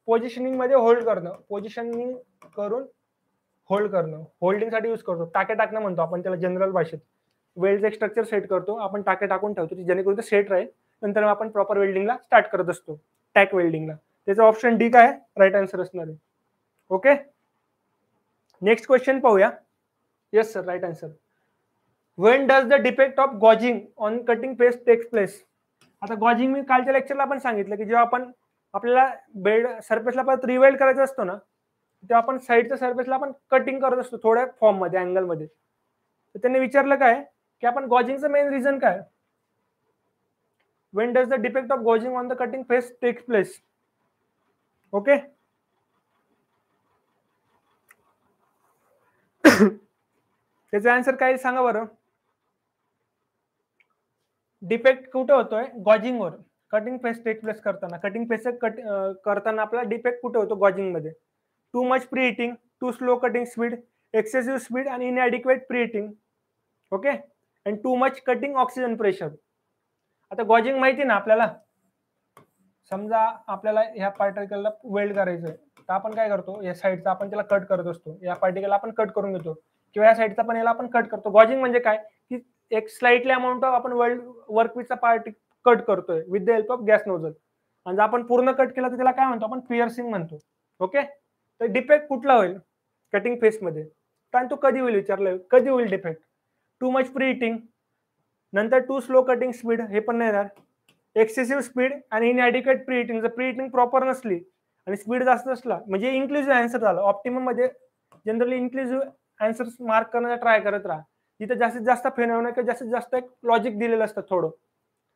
positioning मध्ये hold करणं. Positioning करून hold करणं holding साठी use करतो. टाके टाकणं म्हणतो आपण त्याला जनरल भाषेत. वेल्डचं एक स्ट्रक्चर सेट करतो आपण टाके टाकून ठेवतो जेणेकरून ते सेट राहील नंतर आपण प्रॉपर वेल्डिंगला स्टार्ट करत असतो टॅक वेल्डिंगला. त्याचा ऑप्शन डी काय राईट आन्सर असणार आहे. ओके नेक्स्ट क्वेश्चन पाहूया. Yes sir right answer. When does the defect of gouging on cutting face takes place. आता गॉजिंग मी कालच्या लेक्चरला आपण सांगितलं की जेव्हा आपण आपल्याला बेल्ड सरफेसला परत रिवेल्ड करायचं असतो ना तेव्हा आपण साईडच्या सरफेसला आपण कटिंग करत असतो थोड्या फॉर्म मध्ये अँगल मध्ये. तर त्यांनी विचारलं काय की आपण गॉजिंगचं मेन रिझन काय when does the defect of gouging on the cutting face takes place. Okay त्याचं आन्सर काय सांगा बरं. डिफेक्ट कुठे होतोय गॉजिंगवर कटिंग फेस टेक प्लेस करताना. कटिंग फेस करताना आपला डिफेक्ट कुठे होतो गॉजिंग मध्ये. Too much pre heating too slow cutting speed excessive speed आणि inadequate pre heating. Okay and too much cutting oxygen pressure. आता गॉजिंग माहिती ना आपल्याला, समजा आपल्याला ह्या पार्टिकलला वेल्ड करायचं आहे, तर आपण काय करतो, या साईडचा आपण त्याला कट करत असतो, या पार्टिकलला आपण कट करून घेतो, किंवा या साईडचा पण याला आपण कट करतो. गॉजिंग म्हणजे काय, की एक स्लाइटली अमाऊंट ऑफ आपण वेल्ड वर्कपीसचा पार्ट कट करतोय with the help of gas nozzle, आणि जर आपण पूर्ण कट केलं तर त्याला काय म्हणतो आपण, पिअर्सिंग म्हणतो. ओके, तर डिफेक्ट कुठला होईल कटिंग फेसमध्ये, कारण तो कधी होईल विचारलं, कधी होईल defect, too much pre heating, नंतर टू स्लो कटिंग स्पीड, हे पण नाही येणार, एक्सेसिव्ह स्पीड आणि इनएडिक्वेट प्री हिटिंग, जर प्री हिटिंग प्रॉपर नसली आणि स्पीड जास्त असला, म्हणजे इन्क्लुझिव्ह आन्सर झालं. ऑप्टिमम मध्ये जनरली इन्क्लुझिव्ह आन्सर्स मार्क करण्याचा ट्राय करत राहा, तिथे जास्तीत जास्त फेनॉमेना किंवा जास्तीत जास्त एक लॉजिक दिलेलं असतं थोडं.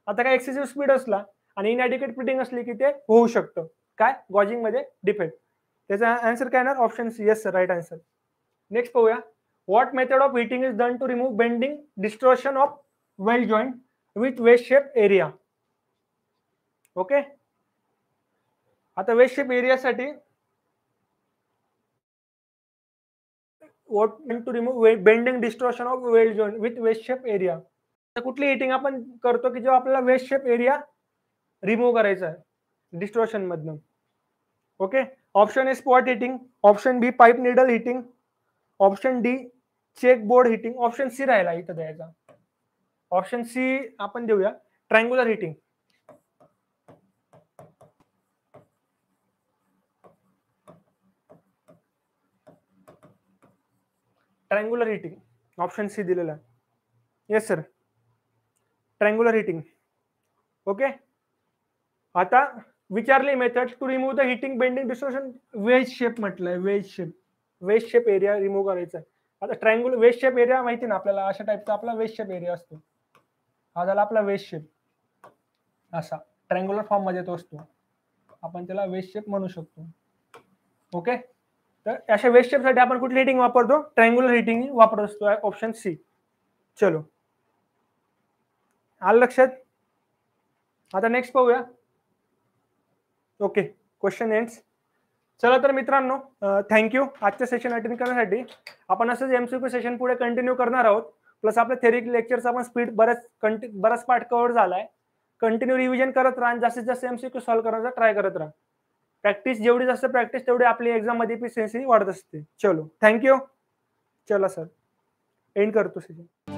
आता काय एक्सेसिव्ह स्पीड असला आणि इनएडिक्वेट प्रिटिंग असली की ते होऊ शकतं काय, गॉजिंग मध्ये डिफेक्ट. त्याचा आन्सर काय येणार, option C, yes sir, right answer. Next पाहूया, what method of heating is done to remove bending distortion of weld joint with waist shape area. Okay, आता वेस्ट शेप एरियासाठी what to remove bending distortion of weld joint with waist shape area. कुठली heating आपण करतो की जेव्हा आपल्याला waste shape area remove करायचा आहे डिस्टॉर्शन मधनं. Okay, option A spot heating, option B pipe needle heating, option D check board heating, option C राहिला इथं द्यायचा. ऑप्शन सी आपण देऊया, triangular heating. Triangular heating, option C दिलेला आहे. Yes sir, triangular heating. Okay, आता विचारली method to remove the heating bending distortion wedge shape, म्हटलंय वेज शेप एरिया रिमूव्ह करायचा आहे. आता ट्रायंग्युलर वेज शेप एरिया माहिती ना आपल्याला, अशा टाईपचा आपला वेज शेप एरिया असतो, हा झाला आपला वेज शेप, असा ट्रायंग्युलर फॉर्म मध्ये तो असतो, आपण त्याला वेज शेप म्हणू शकतो. ओके, तर अशा वेज शेप साठी आपण कुठली हिटिंग वापरतो, ट्रायंग्युलर हिटिंग वापरत असतो, ऑप्शन सी. चलो, आलं लक्षात. आता नेक्स्ट पाहूया. Okay, question ends. चला तर मित्रांनो, थँक्यू आजच्या सेशन अटेंड करण्यासाठी. आपण असंच एमसीक्यू सेशन पुढे कंटिन्यू करणार आहोत. प्लस आपल्या थेरी लेक्चरचा पण स्पीड बराच पार्ट कव्हर झालाय. कंटिन्यू रिव्हिजन करत राहा, जास्तीत जास्त एमसीक्यू सॉल्व्ह करण्याचा ट्राय करत राहा. प्रॅक्टिस जेवढी जास्त प्रॅक्टिस तेवढी आपली एक्झाम मध्ये एफिशियन्सी वाढत असते. चलो, थँक्यू. चला सर, एंड करतो सेशन.